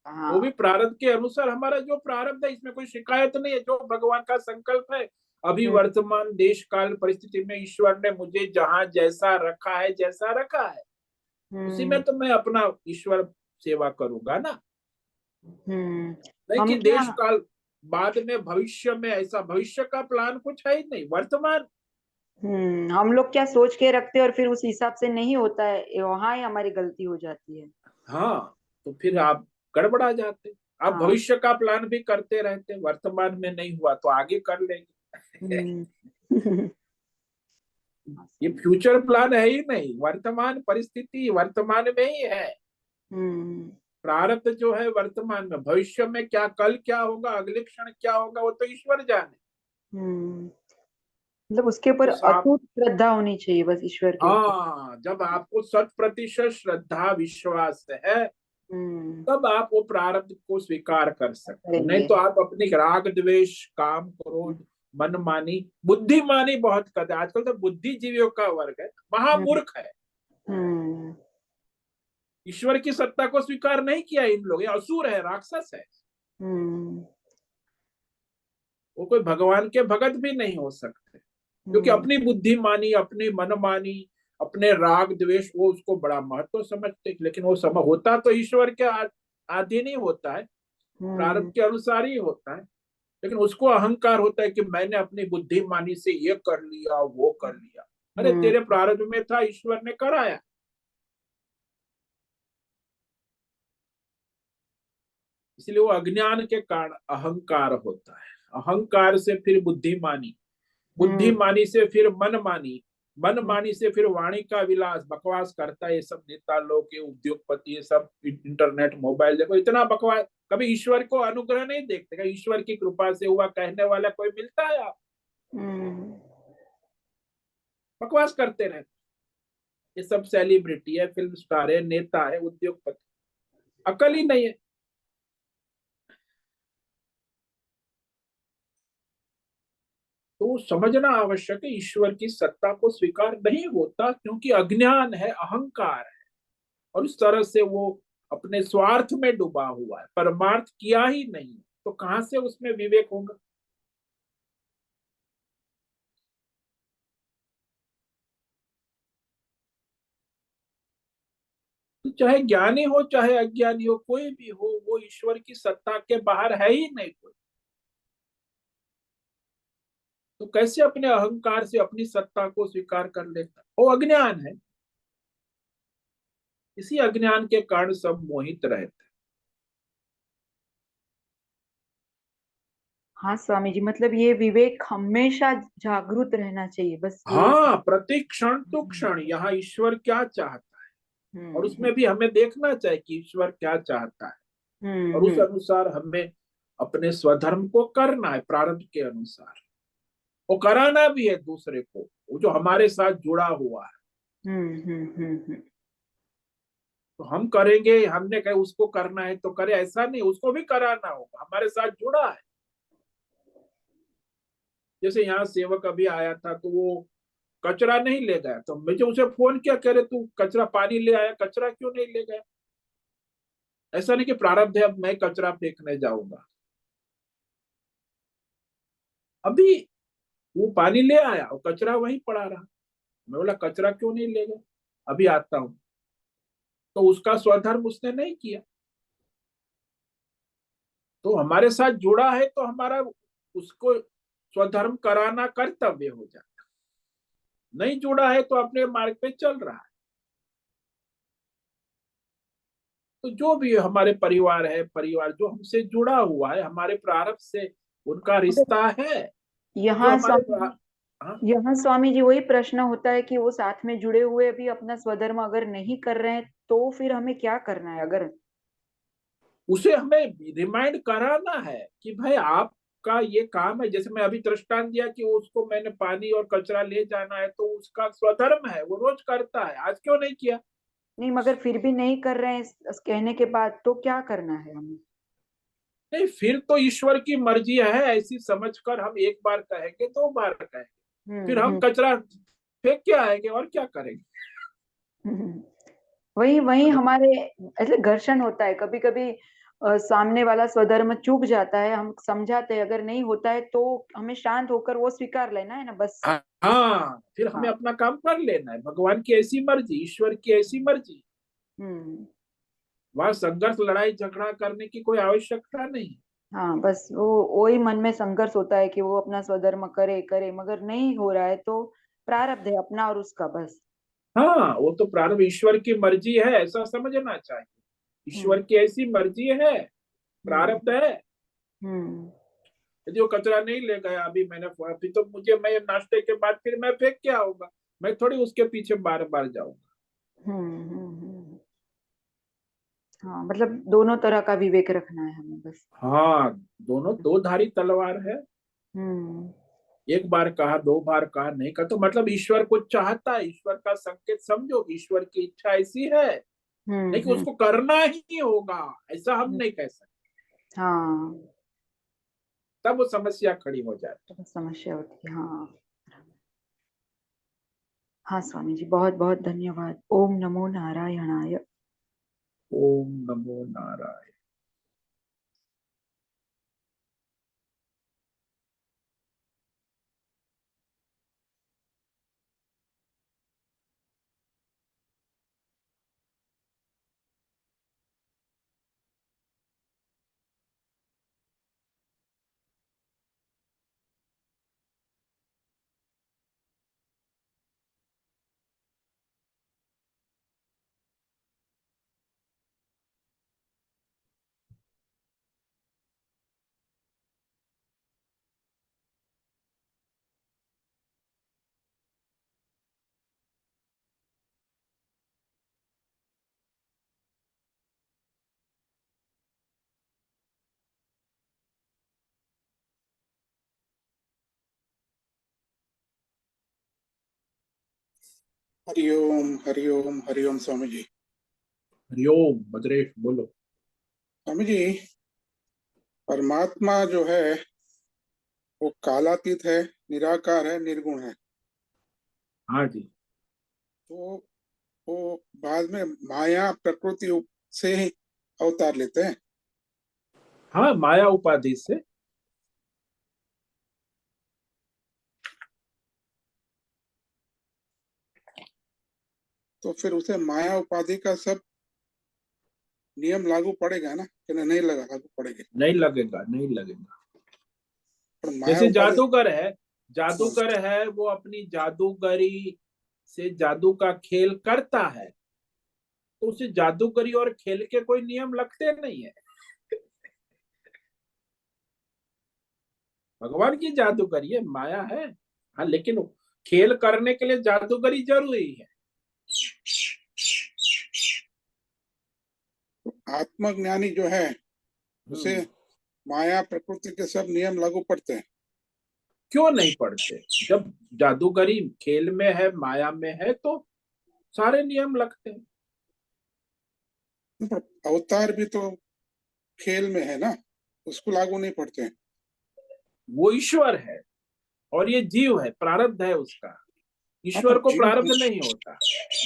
वो भी हाँ। प्रारब्ध के अनुसार, हमारा जो प्रारब्ध है इसमें कोई शिकायत नहीं है, जो भगवान का संकल्प है। अभी हम्म। वर्तमान देश काल परिस्थिति में ईश्वर ने मुझे जहां जैसा रखा है, जैसा रखा है, उसी में हम्म। तो मैं अपना ईश्वर सेवा करूंगा ना। हम्म। नहीं हम कि क्या। देश काल बाद में भविष्य में, ऐसा भविष्य का प्लान कुछ है ही नहीं, वर्तमान। हम लोग क्या सोच के रखते हैं और फिर उस हिसाब से नहीं होता है, वहां ही हमारी गलती हो जाती है। हाँ, तो फिर आप गड़बड़ा जाते। आप हाँ। भविष्य का प्लान भी करते रहते, वर्तमान में नहीं हुआ तो आगे कर लेंगे। हम्म। ये फ्यूचर प्लान है ही नहीं, वर्तमान परिस्थिति वर्तमान में ही है। हम्म। प्रारब्ध जो है वर्तमान में, भविष्य में क्या, कल क्या होगा, अगले क्षण क्या होगा, वो तो ईश्वर जाने। हम्म। मतलब उसके ऊपर तो साफ, अटूट श्रद्धा होनी चाहिए बस ईश्वर के ऊपर। हाँ, जब आपको 100% श्रद्धा विश्वास है हम्म। तब आप वो प्रारब्ध को स्वीकार कर सकते हो, नहीं करेंगे। तो आप अपनी राग द्वेष काम क्रोध मनमानी बुद्धिमानी बहुत करते हैं। आजकल तो बुद्धिजीवियों का वर्ग है, हम्म। महामूर्ख है। हम्म। ईश्वर की सत्ता को स्वीकार नहीं किया इन लोग, ये असुर है, राक्षस है। हम्म। वो कोई भगवान के भगत भी नहीं हो सकते, क्योंकि हम्म। अपनी बुद्धिमानी अपनी मनमानी अपने राग द्वेष वो उसको बड़ा महत्व समझते, लेकिन वो समय होता तो ईश्वर के अधीन ही होता है, प्रारब्ध हम्म। के अनुसार ही होता है। लेकिन उसको अहंकार होता है कि मैंने अपनी बुद्धिमानी से ये कर लिया वो कर लिया। अरे हम्म। तेरे प्रारब्ध में था, ईश्वर ने कराया। इसलिए वो अज्ञान के कारण अहंकार होता है, अहंकार से फिर बुद्धिमानी, हम्म। बुद्धिमानी से फिर मनमानी, हम्म। मनमानी से फिर वाणी का विलास, बकवास करता है ये सब नेता लोग, ये उद्योगपति, ये सब इंटरनेट मोबाइल, देखो इतना बकवास। कभी ईश्वर को अनुग्रह नहीं देखते, क्या ईश्वर की कृपा से हुआ कहने वाला कोई मिलता है? आप हम्म। बकवास करते रहते। ये सब सेलिब्रिटी है, फिल्म स्टार है, नेता है, उद्योगपति, अकल ही नहीं है। तो समझना आवश्यक है, ईश्वर की सत्ता को स्वीकार नहीं होता क्योंकि अज्ञान है, अहंकार है, और इस तरह से वो अपने स्वार्थ में डूबा हुआ है, परमार्थ किया ही नहीं, तो कहां से उसमें विवेक होगा। तो चाहे ज्ञानी हो चाहे अज्ञानी हो, कोई भी हो, वो ईश्वर की सत्ता के बाहर है ही नहीं कोई। तो कैसे अपने अहंकार से अपनी सत्ता को स्वीकार कर लेता, वो अज्ञान है। इसी अज्ञान के कारण सब मोहित रहते। हाँ स्वामी जी, मतलब ये विवेक हमेशा जागृत रहना चाहिए, बस यही। हाँ, प्रति क्षण तो क्षण यहाँ ईश्वर क्या चाहता है, और हम्म उसमें भी हमें देखना चाहिए कि ईश्वर क्या चाहता है, और उस हम्म। अनुसार हमें अपने स्वधर्म को करना है, प्रारब्ध के अनुसार। वो कराना भी है दूसरे को, वो जो हमारे साथ जुड़ा हुआ है। हम्म। तो हम करेंगे, हमने कहे उसको करना है तो करे, ऐसा नहीं, उसको भी कराना होगा, हमारे साथ जुड़ा है। जैसे यहाँ सेवक अभी आया था, तो वो कचरा नहीं ले गया, तो मुझे उसे फोन किया, कह रहे तू कचरा पानी ले आया, कचरा क्यों नहीं ले गया। ऐसा नहीं कि प्रारब्ध है अब मैं कचरा फेंकने जाऊंगा। अभी वो पानी ले आया और कचरा वहीं पड़ा रहा। मैं बोला कचरा क्यों नहीं ले गया, अभी आता हूं। तो उसका स्वधर्म उसने नहीं किया। तो हमारे साथ जुड़ा है तो हमारा उसको स्वधर्म कराना कर्तव्य हो जाता। नहीं जुड़ा है तो अपने मार्ग पे चल रहा है। तो जो भी हमारे परिवार है, परिवार जो हमसे जुड़ा हुआ है, हमारे प्रारब्ध से उनका मगर रिश्ता है। जो यहाँ हमारे स्वामी जी, हाँ, यहाँ स्वामी जी वही प्रश्न होता है कि वो साथ में जुड़े हुए भी अपना स्वधर्म अगर नहीं कर रहे हैं तो फिर हमें क्या करना है अगर। उसे हमें रिमाइंड कराना है कि भाई आपका ये काम है। जैसे मैं अभी दृष्टांत दिया कि उसको मैंने पानी और कचरा ले जाना है, तो उसका स्वधर्म है, वो रोज करता है, आज क्यों नहीं किया। नहीं, मगर फिर भी नहीं कर रहे हैं इस कहने के बाद तो क्या करना है हमें। नहीं, फिर तो ईश्वर की मर्जी है, ऐसी समझकर हम एक बार कहेंगे, दो बार कहेंगे, फिर हम हम्म। कचरा फेंक के आएंगे और क्या करेंगे। हम्म। वही वही अगर हमारे ऐसे घर्षण होता है कभी कभी। सामने वाला स्वधर्म चूक जाता है, हम समझाते हैं, अगर नहीं होता है तो हमें शांत होकर वो स्वीकार लेना है ना, बस। हाँ हाँ, फिर हमें हाँ। अपना काम कर लेना है, भगवान की ऐसी मर्जी, ईश्वर की ऐसी मर्जी। हम्म। वहां संघर्ष लड़ाई झगड़ा करने की कोई आवश्यकता नहीं। हाँ, बस वो वही मन में संघर्ष होता है कि वो अपना स्वधर्म करे करे, मगर नहीं हो रहा है तो प्रारब्ध है अपना और उसका, बस। हाँ, वो तो प्रारंभ ईश्वर की मर्जी है, ऐसा समझना चाहिए। हम्म ईश्वर की ऐसी मर्जी है, हम्म प्रारब्ध है। हम्म यदि वो कचरा नहीं ले गया, अभी तो मुझे, मैं नाश्ते के बाद फिर मैं फेंक के आऊंगा। मैं थोड़ी उसके पीछे बार बार जाऊंगा। हम्म। हाँ, मतलब दोनों तरह का विवेक रखना है हमें, बस। हाँ, दोनों दो धारी तलवार है। हम्म एक बार कहा, दो बार कहा, नहीं कहा तो मतलब ईश्वर कुछ चाहता है, ईश्वर का संकेत समझो, ईश्वर की इच्छा ऐसी है, नहीं कि हम्म। उसको करना ही होगा, ऐसा हम नहीं कह सकते। हाँ, तब वो समस्या खड़ी हो जाती। तो समस्या होती है, हाँ। हाँ स्वामी जी, बहुत बहुत धन्यवाद। ओम नमो नारायणाय। ओम नमो नारायण। हरिओम हरिओम स्वामी जी। हरिओम भद्रेश बोलो। स्वामी जी, परमात्मा जो है वो कालातीत है, निराकार है, निर्गुण है। हाँ जी। तो वो बाद में माया प्रकृति से ही अवतार लेते हैं। हाँ, माया उपाधि से। तो फिर उसे माया उपाधि का सब नियम लागू पड़ेगा ना, कि नहीं लगा लागू पड़ेगा? नहीं लगेगा, नहीं लगेगा। पर माया जैसे उपाधि। जादूगर है, हाँ, जादूगर है, वो अपनी जादूगरी से जादू का खेल करता है, तो उसे जादूगरी और खेल के कोई नियम लगते नहीं है। भगवान की जादूगरी है, माया है। हाँ, लेकिन खेल करने के लिए जादूगरी जरूरी है। तो आत्मज्ञानी जो है उसे हम्म। माया प्रकृति के सब नियम लागू पड़ते हैं। क्यों नहीं पढ़ते? जब जादूगरी खेल में है, माया में है, तो सारे नियम लगते हैं। पर अवतार भी तो खेल में है ना, उसको लागू नहीं पड़ते हैं। वो ईश्वर है और ये जीव है, प्रारब्ध है उसका। हाँ, ईश्वर पर को प्रारब्ध नहीं होता,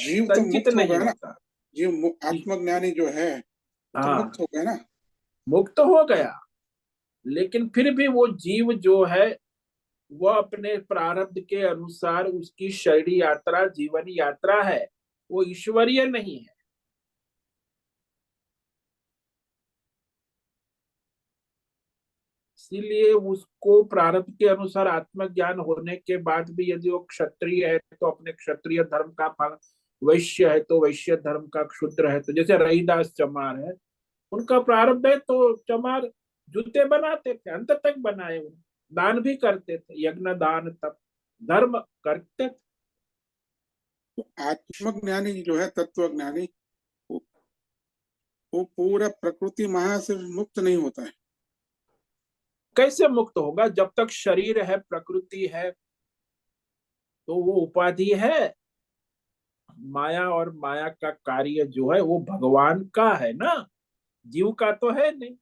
जीव तो संचित मुक्त हो नहीं गया ना। होता। जीव ई- आत्मज्ञानी जो है वो तो हाँ, मुक्त हो गया ना। मुक्त हो गया, लेकिन फिर भी वो जीव जो है, वह अपने प्रारब्ध के अनुसार उसकी शरीर यात्रा, जीवन यात्रा है, वो ईश्वरीय नहीं है। इसीलिए उसको प्रारब्ध के अनुसार आत्मज्ञान होने के बाद भी यदि वो क्षत्रिय है तो अपने क्षत्रिय धर्म का फल, वैश्य है तो वैश्य धर्म का, क्षुद्र है तो जैसे रहीदास चमार है, उनका प्रारब्ध है तो चमार जूते बनाते थे, अंत तक बनाए उन्होंने। दान भी करते थे, यज्ञ दान तप धर्म करते थे। तो आत्मज्ञानी जो है तत्वज्ञानी, वो, वो पूरा प्रकृति माया से मुक्त नहीं होता है। कैसे मुक्त होगा? जब तक शरीर है, प्रकृति है, तो वो उपाधि है। माया और माया का कार्य जो है वो भगवान का है ना, जीव का तो है नहीं।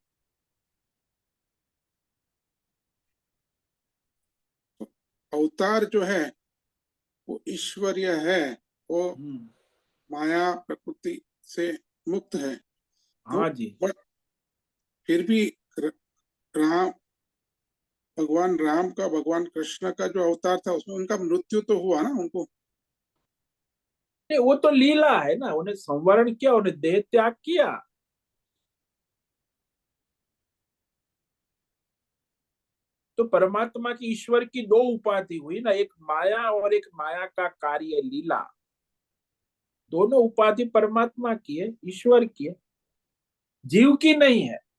तो अवतार जो है वो ईश्वरीय है, वो हम्म। माया प्रकृति से मुक्त है। तो हाँ जी। बट फिर भी राम, भगवान राम का, भगवान कृष्ण का जो अवतार था उसमें उनका मृत्यु तो हुआ ना उनको। नहीं, वो तो लीला है ना, उन्हें संवरण किया, उन्हें देह त्याग किया। तो परमात्मा की, ईश्वर की दो उपाधि हुई ना, एक माया और एक माया का कार्य लीला। दोनों उपाधि परमात्मा की है, ईश्वर की है, जीव की नहीं है।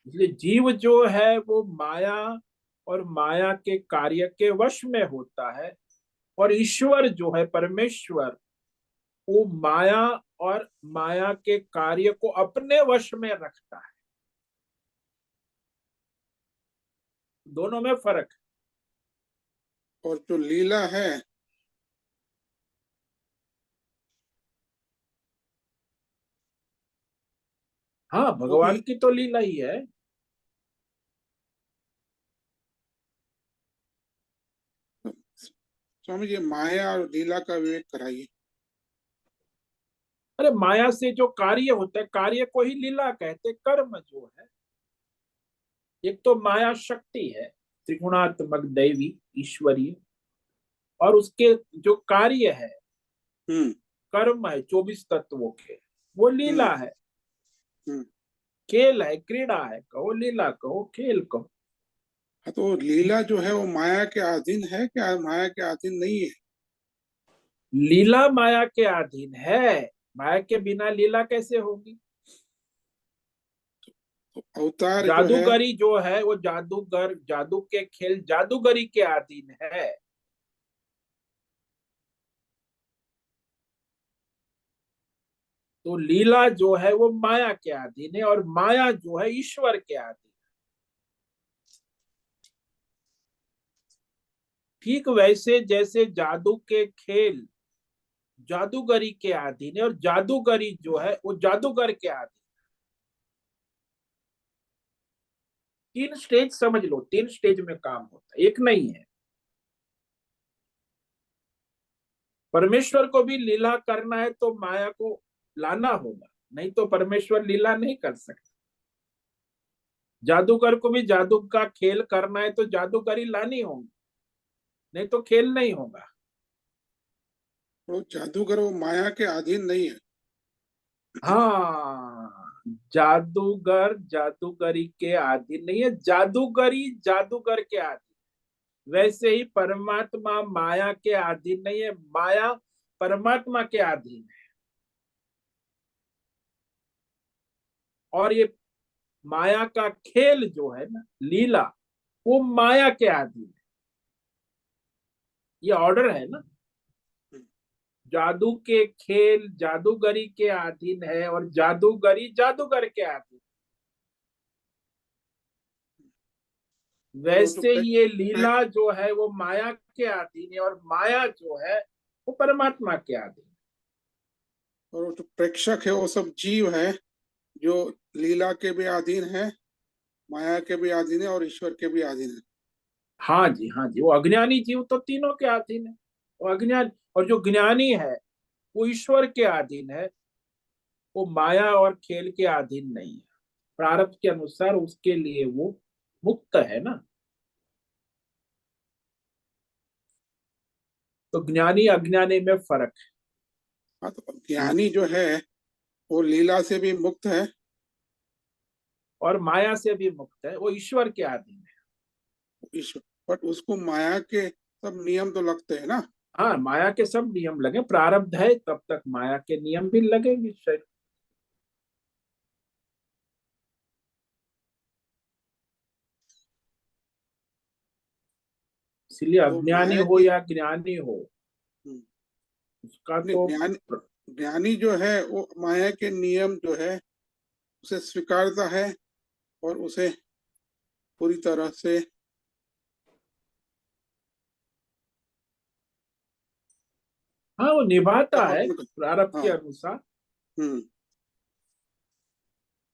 इसलिए जीव जो है वो माया और माया के कार्य के वश में होता है, और ईश्वर जो है, परमेश्वर, वो माया और माया के कार्य को अपने वश में रखता है। दोनों में फर्क है। और जो लीला है हाँ, वो भी, भगवान की तो लीला ही है। स्वामी जी माया और लीला का विवेक कराइए। अरे, माया से जो कार्य होता है, कार्य को ही लीला कहते। कर्म जो है, एक तो माया शक्ति है, त्रिगुणात्मक, दैवी, ईश्वरीय, और उसके जो कार्य है, हम्म। कर्म है 24 तत्वों के, वो हम्म। लीला है। हम्म। खेल है, क्रीड़ा है, कहो लीला, कहो खेल कहो। हाँ, तो लीला जो है वो माया के अधीन है क्या, माया के अधीन नहीं है? लीला माया के अधीन है, माया के बिना लीला कैसे होगी? तो अवतार जो है, जादूगरी जो है वो जादूगर, जादू के खेल जादूगरी के अधीन है। तो लीला जो है वो माया के अधीन है, और माया जो है ईश्वर के अधीन ठीक वैसे जैसे जादू के खेल जादूगरी के अधीन है, और जादूगरी जो है वो जादूगर के अधीन। तीन स्टेज समझ लो, तीन स्टेज में काम होता है, एक नहीं है। परमेश्वर को भी लीला करना है तो माया को लाना होगा, नहीं तो परमेश्वर लीला नहीं कर सकता। जादूगर को भी जादू का खेल करना है तो जादूगरी लानी होगी, नहीं तो खेल नहीं होगा। वो जादूगर वो माया के अधीन नहीं है। हाँ, जादूगर जादूगरी के अधीन नहीं है, जादूगरी जादूगर के अधीन। वैसे ही परमात्मा माया के अधीन नहीं है, माया परमात्मा के अधीन है। और ये माया का खेल जो है ना, लीला, वो माया के अधीन है। ये ऑर्डर है ना, जादू के खेल जादूगरी के अधीन है और जादूगरी जादूगर के अधीन। और वो जो वैसे ये लीला जो है वो माया के अधीन है, और माया जो है वो परमात्मा के अधीन। और वो जो प्रेक्षक है वो सब जीव है, जो लीला के भी अधीन है, माया के भी अधीन है और ईश्वर के भी अधीन है। हाँ जी, हाँ जी, वो अज्ञानी जीव तो तीनों के अधीन है। वो अज्ञान, और जो ज्ञानी है वो ईश्वर के अधीन है, वो माया और खेल के अधीन नहीं है। प्रारब्ध के अनुसार उसके लिए वो मुक्त है ना। तो ज्ञानी अज्ञानी में फर्क है। हाँ, तो ज्ञानी जो है वो लीला से भी मुक्त है। और माया से भी मुक्त है, वो ईश्वर के अधीन है। ईश्वर, बट उसको माया के सब नियम तो लगते हैं ना। हाँ, माया के सब नियम लगे, प्रारब्ध है तब तक माया के नियम भी लगेंगे शायद। इसलिए तो अज्ञानी माया हो की या ज्ञानी हो, हम्म, उसका नहीं, तो ज्ञानी जो है वो माया के नियम जो है उसे स्वीकारता है और उसे पूरी तरह से हाँ, वो निभाता है समर्पण कर। प्रारब्ध के हाँ। अनुसार। हम्म।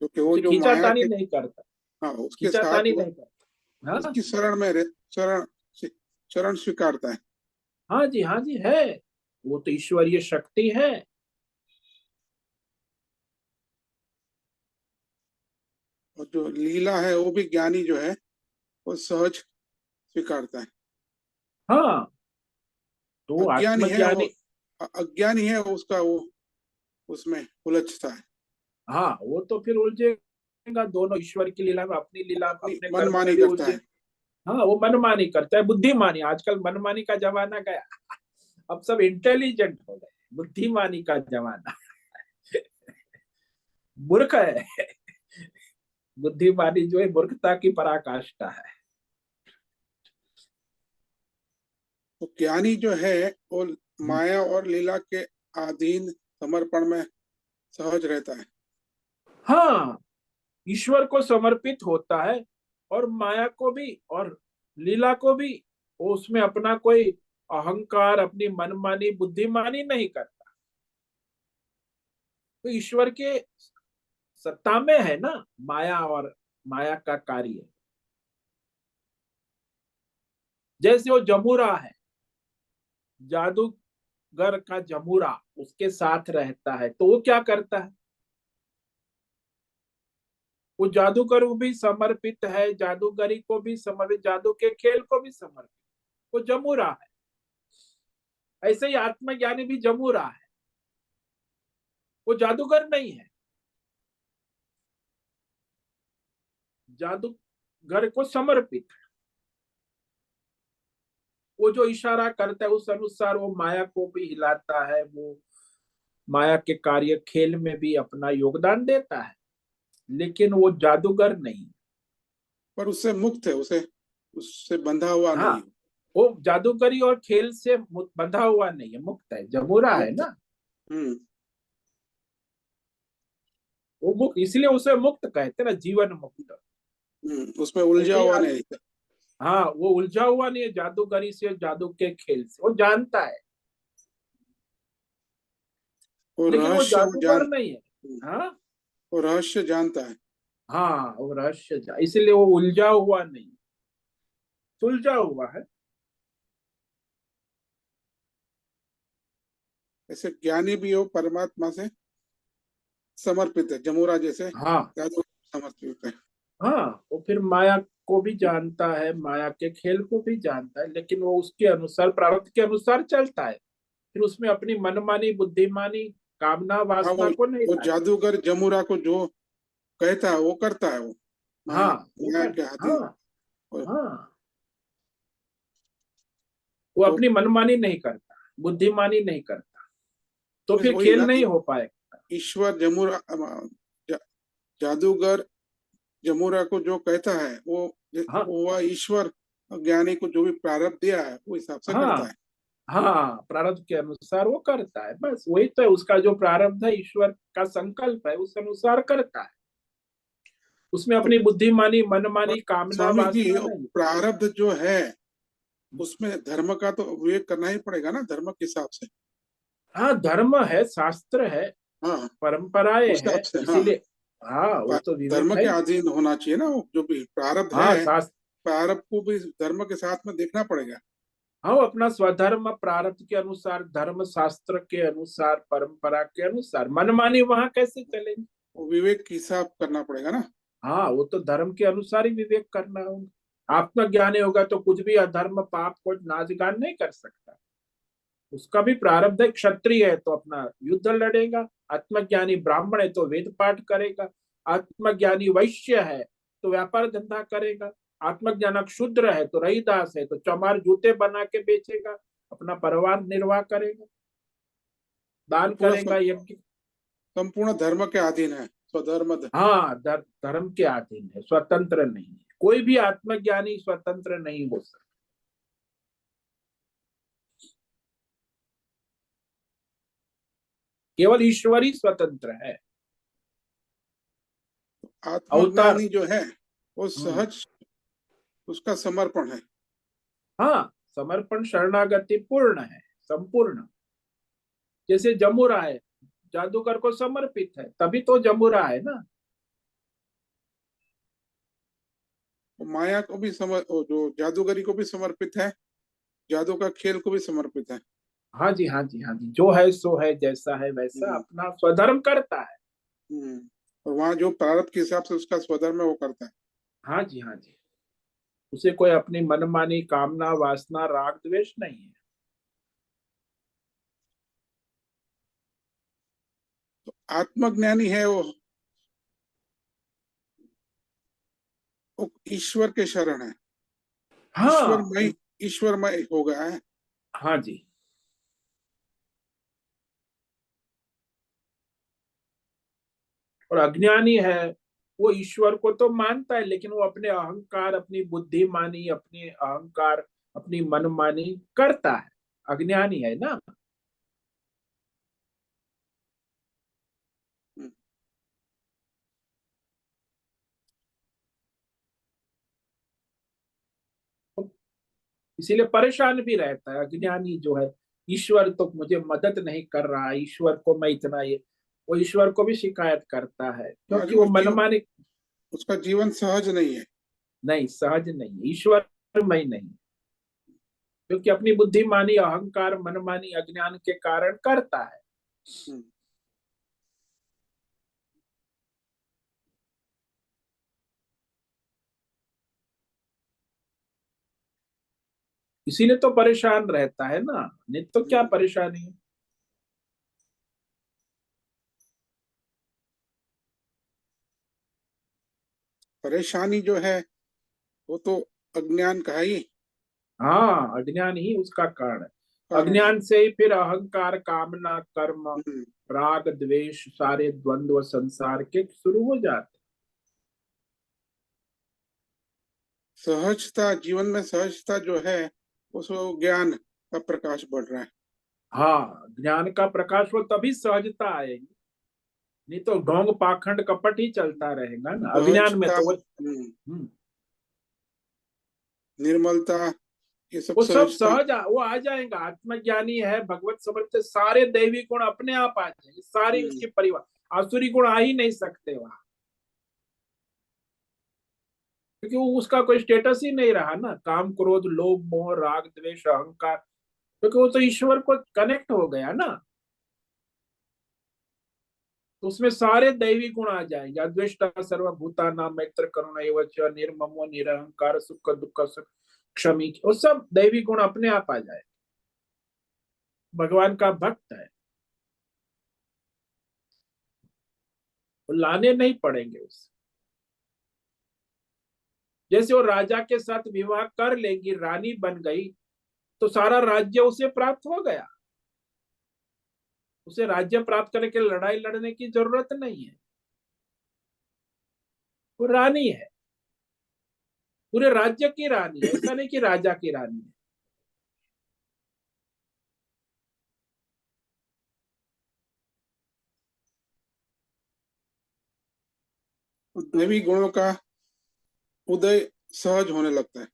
क्योंकि वो उसे जो माया खींचातानी के, नहीं करता, हाँ, उसके साथ खींचातानी वो नहीं करता। हाँ, उसकी शरण में शरण शरण स्वीकारता है। हाँ जी, हाँ जी, है। वो तो ईश्वरीय शक्ति है। और जो लीला है वो भी ज्ञानी जो है वो सहज स्वीकारता है। हाँ, तो वो अज्ञानी है वो, आत्मज्ञानी। अज्ञानी है उसका वो उसमें उलझता है, हाँ, वो तो फिर उलझेगा दोनों, ईश्वर की लीला में, अपनी लीला में, अपनी अपने कर्म में मनमानी भी करता उलझे। है। हाँ, वो मनमानी करता है, बुद्धिमानी। आजकल मनमानी का जमाना गया, अब सब इंटेलिजेंट हो गए, बुद्धिमानी का जमाना। मूर्ख है, बुद्धिमानी जो है मूर्खता की पराकाष्ठा है। तो ज्ञानी जो है वो माया और लीला के अधीन समर्पण में सहज रहता है। हाँ, ईश्वर को समर्पित होता है, और माया को भी और लीला को भी। वो उसमें अपना कोई अहंकार, अपनी मनमानी बुद्धिमानी नहीं करता। तो ईश्वर के सत्ता में है ना माया, और माया का कार्य। जैसे वो जमूरा है, जादूगर का जमूरा उसके साथ रहता है, तो वो क्या करता है? वो जादूगर को भी समर्पित है, जादूगरी को भी समर्पित, जादू के खेल को भी समर्पित। वो जमूरा है। ऐसे ही आत्मज्ञानी भी जमूरा है, वो जादूगर नहीं है। जादूगर को समर्पित है। वो जो इशारा करता है उस अनुसार वो माया को भी हिलाता है, वो माया के कार्य खेल में भी अपना योगदान देता है, लेकिन वो जादूगर नहीं। पर उससे मुक्त है, उसे उससे बंधा हुआ हाँ, नहीं है। वो जादूगरी और खेल से बंधा हुआ नहीं है, मुक्त है, जमूरा है मुक्त है। ना। हम्म। वो मुक्त, इसलिए उसे मुक्त कहते हैं ना, जीवन मुक्त। उसमें उलझा ऐसे ही हुआ नहीं है। हाँ, वो उलझा हुआ नहीं है जादूगरी से, जादू के खेल से, वो जानता है, वो लेकिन वो रहस्य वो जादूगर नहीं है। हाँ, वो रहस्य जानता है। हाँ, वो इसलिए वो उलझा हुआ नहीं, सुलझा हुआ है। ऐसे ज्ञानी भी हो परमात्मा से समर्पित है, जमुरा जैसे हाँ, जादू समर्पित है। हाँ, वो फिर माया को भी जानता है, माया के खेल को भी जानता है, लेकिन वो उसके अनुसार, प्रारब्ध के अनुसार चलता है, फिर उसमें अपनी मनमानी, बुद्धिमानी, कामना, हाँ, वासना को नहीं वो लाता। जादूगर जमुरा को जो कहता है वो करता है, वो हाँ, माया वो माया कर, के अधीन। हाँ, और हाँ, वो वो अपनी मनमानी नहीं करता, बुद्धिमानी नहीं करता, तो बस फिर वही खेल ना, नहीं हो पाएगा। ईश्वर जमुरा जा, जादूगर जमुरा को जो कहता है हाँ, वो वह ईश्वर ज्ञानी को जो भी प्रारब्ध दिया है वो हिसाब से करता हाँ, है। हाँ, प्रारब्ध के अनुसार वो करता है, बस वही तो है, उसका जो प्रारब्ध है, ईश्वर का संकल्प है, उस अनुसार करता है, उसमें तो अपनी बुद्धिमानी, पर मनमानी, कामना, स्वामी जी, वासना वो नहीं। प्रारब्ध जो है उसमें धर्म का तो विवेक करना ही पड़ेगा ना, धर्म के हिसाब से। हाँ, धर्म है, शास्त्र है, हाँ, परंपराएं उस है, हिसाब से। हाँ, इसीलिए हाँ, वो तो धर्म विवेक है के ही। अधीन होना चाहिए ना, वो जो भी प्रारब्ध हाँ, है शास्त्र, प्रारब्ध को भी धर्म के साथ में देखना पड़ेगा। हाँ, वो अपना स्वधर्म, प्रारब्ध के अनुसार, धर्म शास्त्र के अनुसार, परंपरा के अनुसार, मनमानी वहां कैसे चलेगी। वो विवेक की हिसाब करना पड़ेगा ना। हाँ, वो तो धर्म के अनुसार ही विवेक करना होगा, आत्मज्ञानी होगा तो कुछ भी अधर्म, पाप को नाचगान नहीं कर सकता, उसका भी प्रारब्ध है। क्षत्रिय है तो अपना युद्ध लड़ेगा, आत्मज्ञानी ब्राह्मण है तो वेद पाठ करेगा, आत्मज्ञानी वैश्य है तो व्यापार धंधा करेगा, आत्मज्ञानक शूद्र है तो रहीदास है तो चमार जूते बना के बेचेगा, अपना परिवार निर्वाह करेगा, वो दान पूरा करेगा, यज्ञ। संपूर्ण धर्म के अधीन है, स्वधर्म हाँ, धर्म के अधीन है, स्वतंत्र नहीं है, कोई भी आत्मज्ञानी स्वतंत्र नहीं हो सकता। केवल ईश्वर ही स्वतंत्र है। अवतार, आत्मज्ञानी जो है वो हम्म, सहज उसका समर्पण है। हाँ, समर्पण, शरणागति पूर्ण है, संपूर्ण। जैसे जमुरा है, जादूगर को समर्पित है, तभी तो जमुरा है ना। वो माया को भी वो जो जादूगरी को भी समर्पित है, जादू का खेल को भी समर्पित है। हाँ जी, हाँ जी, हाँ जी, जो है सो है, जैसा है वैसा हम्म, अपना स्वधर्म करता है। हम्म। और वहाँ जो प्रारब्ध के हिसाब से उसका स्वधर्म है वो करता है। हाँ जी, हाँ जी, उसे कोई अपनी मनमानी, कामना, वासना, राग, द्वेष नहीं है। तो आत्मज्ञानी है वो ईश्वर के शरण है, हाँ, ईश्वरमय हो गया है। हाँ जी, और अज्ञानी है, वो ईश्वर को तो मानता है, लेकिन वो अपने अहंकार, अपनी बुद्धिमानी, अपने अहंकार, अपनी मनमानी करता है, अज्ञानी है ना। हम्म, इसीलिए परेशान भी रहता है अज्ञानी जो है, ईश्वर तो मुझे मदद नहीं कर रहा, ईश्वर को मैं इतना ये, वो ईश्वर को भी शिकायत करता है, आज क्योंकि वो वो मनमानी, उसका जीवन सहज नहीं है। नहीं, सहज नहीं, ईश्वर में नहीं, क्योंकि अपनी बुद्धिमानी, अहंकार, मनमानी, अज्ञान के कारण करता है। हम्म, इसीलिए तो परेशान रहता है ना, नहीं तो क्या हम्म। परेशानी है। परेशानी जो है वो तो अज्ञान का ही हाँ, अज्ञान ही उसका कारण है, कारण है। अज्ञान से ही फिर अहंकार, कामना, कर्म, हम्म, राग, द्वेष, सारे द्वंद्व संसार के शुरू हो जाते। सहजता जीवन में सहजता जो है उसको ज्ञान का प्रकाश बढ़ रहा है। हाँ, ज्ञान का प्रकाश हो तभी सहजता आएगी, नहीं तो ढोंग, पाखंड, कपट ही चलता रहेगा ना, अज्ञान में सहजता तो वही। हम्म, निर्मलता, ये सब वो सब सहजता। वो आ जाएगा। आत्मज्ञानी है, भगवत समझते, सारे दैवी गुण अपने आप आ जाएंगे, सारी उसके परिवार। आसुरी गुण आ ही नहीं सकते वहां, क्योंकि वो उसका कोई स्टेटस ही नहीं रहा ना, काम क्रोध लोभ मोह राग द्वेष अहंकार, क्योंकि वो तो ईश्वर को कनेक्ट हो गया ना, तो उसमें सारे दैवी गुण आ जाएंगे। अद्वेष्टा सर्वभूतानां मैत्र करुणा एव च निर्ममो निरहंकार सुख दुख क्षमी, वो सब दैवी गुण अपने आप आ जाए। भगवान का भक्त है, वो लाने नहीं पड़ेंगे उसे। जैसे वो राजा के साथ विवाह कर लेगी, रानी बन गई, तो सारा राज्य उसे प्राप्त हो गया। उसे राज्य प्राप्त करने के लिए लड़ाई लड़ने की जरूरत नहीं है, वो रानी है, पूरे राज्य की रानी है, ऐसा नहीं कि राजा की रानी है। दैवी गुणों का उदय सहज होने लगता है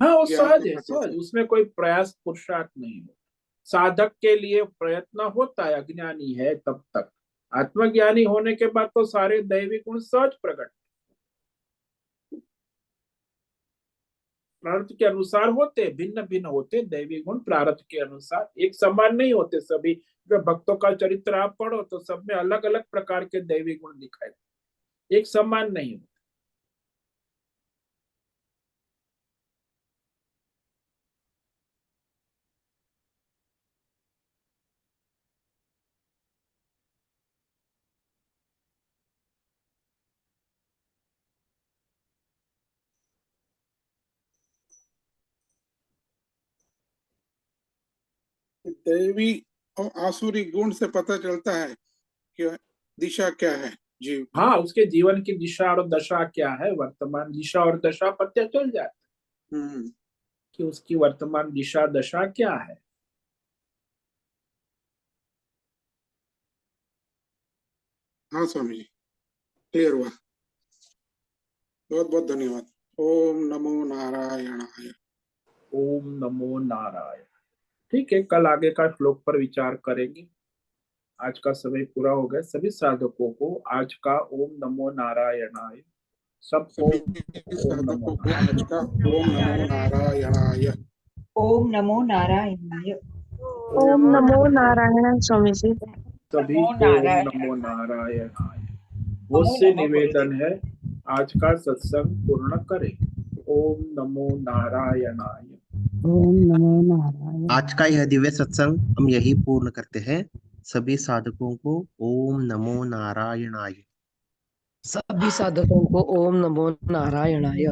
हाँ, वो ज्ञान सहज के है, प्रकाश सहज, से। उसमें कोई प्रयास पुरुषार्थ नहीं हो। साधक के लिए प्रयत्न होता है, अज्ञानी है तब तक। आत्मज्ञानी होने के बाद तो सारे दैवी गुण सहज प्रकट, प्रारब्ध के अनुसार होते, भिन्न भिन्न होते दैवी गुण, प्रारब्ध के अनुसार एक समान नहीं होते सभी। जो भक्तों का चरित्र आप पढ़ो तो सब में अलग अलग प्रकार के दैवी गुण दिखाई, एक समान नहीं होते। दैवी और आसुरी गुण से पता चलता है कि दिशा क्या है जीव की। हाँ, उसके जीवन की दिशा और दशा क्या है, वर्तमान दिशा और दशा पता चल जाता है हम्म। कि उसकी वर्तमान दिशा दशा क्या है। हाँ स्वामी जी, क्लियर हुआ। बहुत बहुत धन्यवाद। ओम नमो नारायणाय। ओम नमो नारायण। ठीक है, कल आगे का श्लोक पर विचार करेंगे। आज का समय पूरा हो गया। सभी साधकों को आज का ओम नमो नारायणाय, सबको सभी ओम नमो साधकों को आज का नारायण। ओम नमो नारायणाय। ओम नमो नारायणाय। ओम ओम नमो नमो, नारायण स्वामी जी। सभी नमो को ओम नारायण। नमो नारायणाय। नमो मुझसे नमः निवेदन गुरुदेव। है, आज का सत्संग पूर्ण करें। ओम नमो नारायणाय। ओम नमो नारायण। आज का यह दिव्य सत्संग हम यही पूर्ण करते हैं। सभी साधकों को ओम नमो नारायणाय। सभी साधकों को ओम नमो नारायणाय।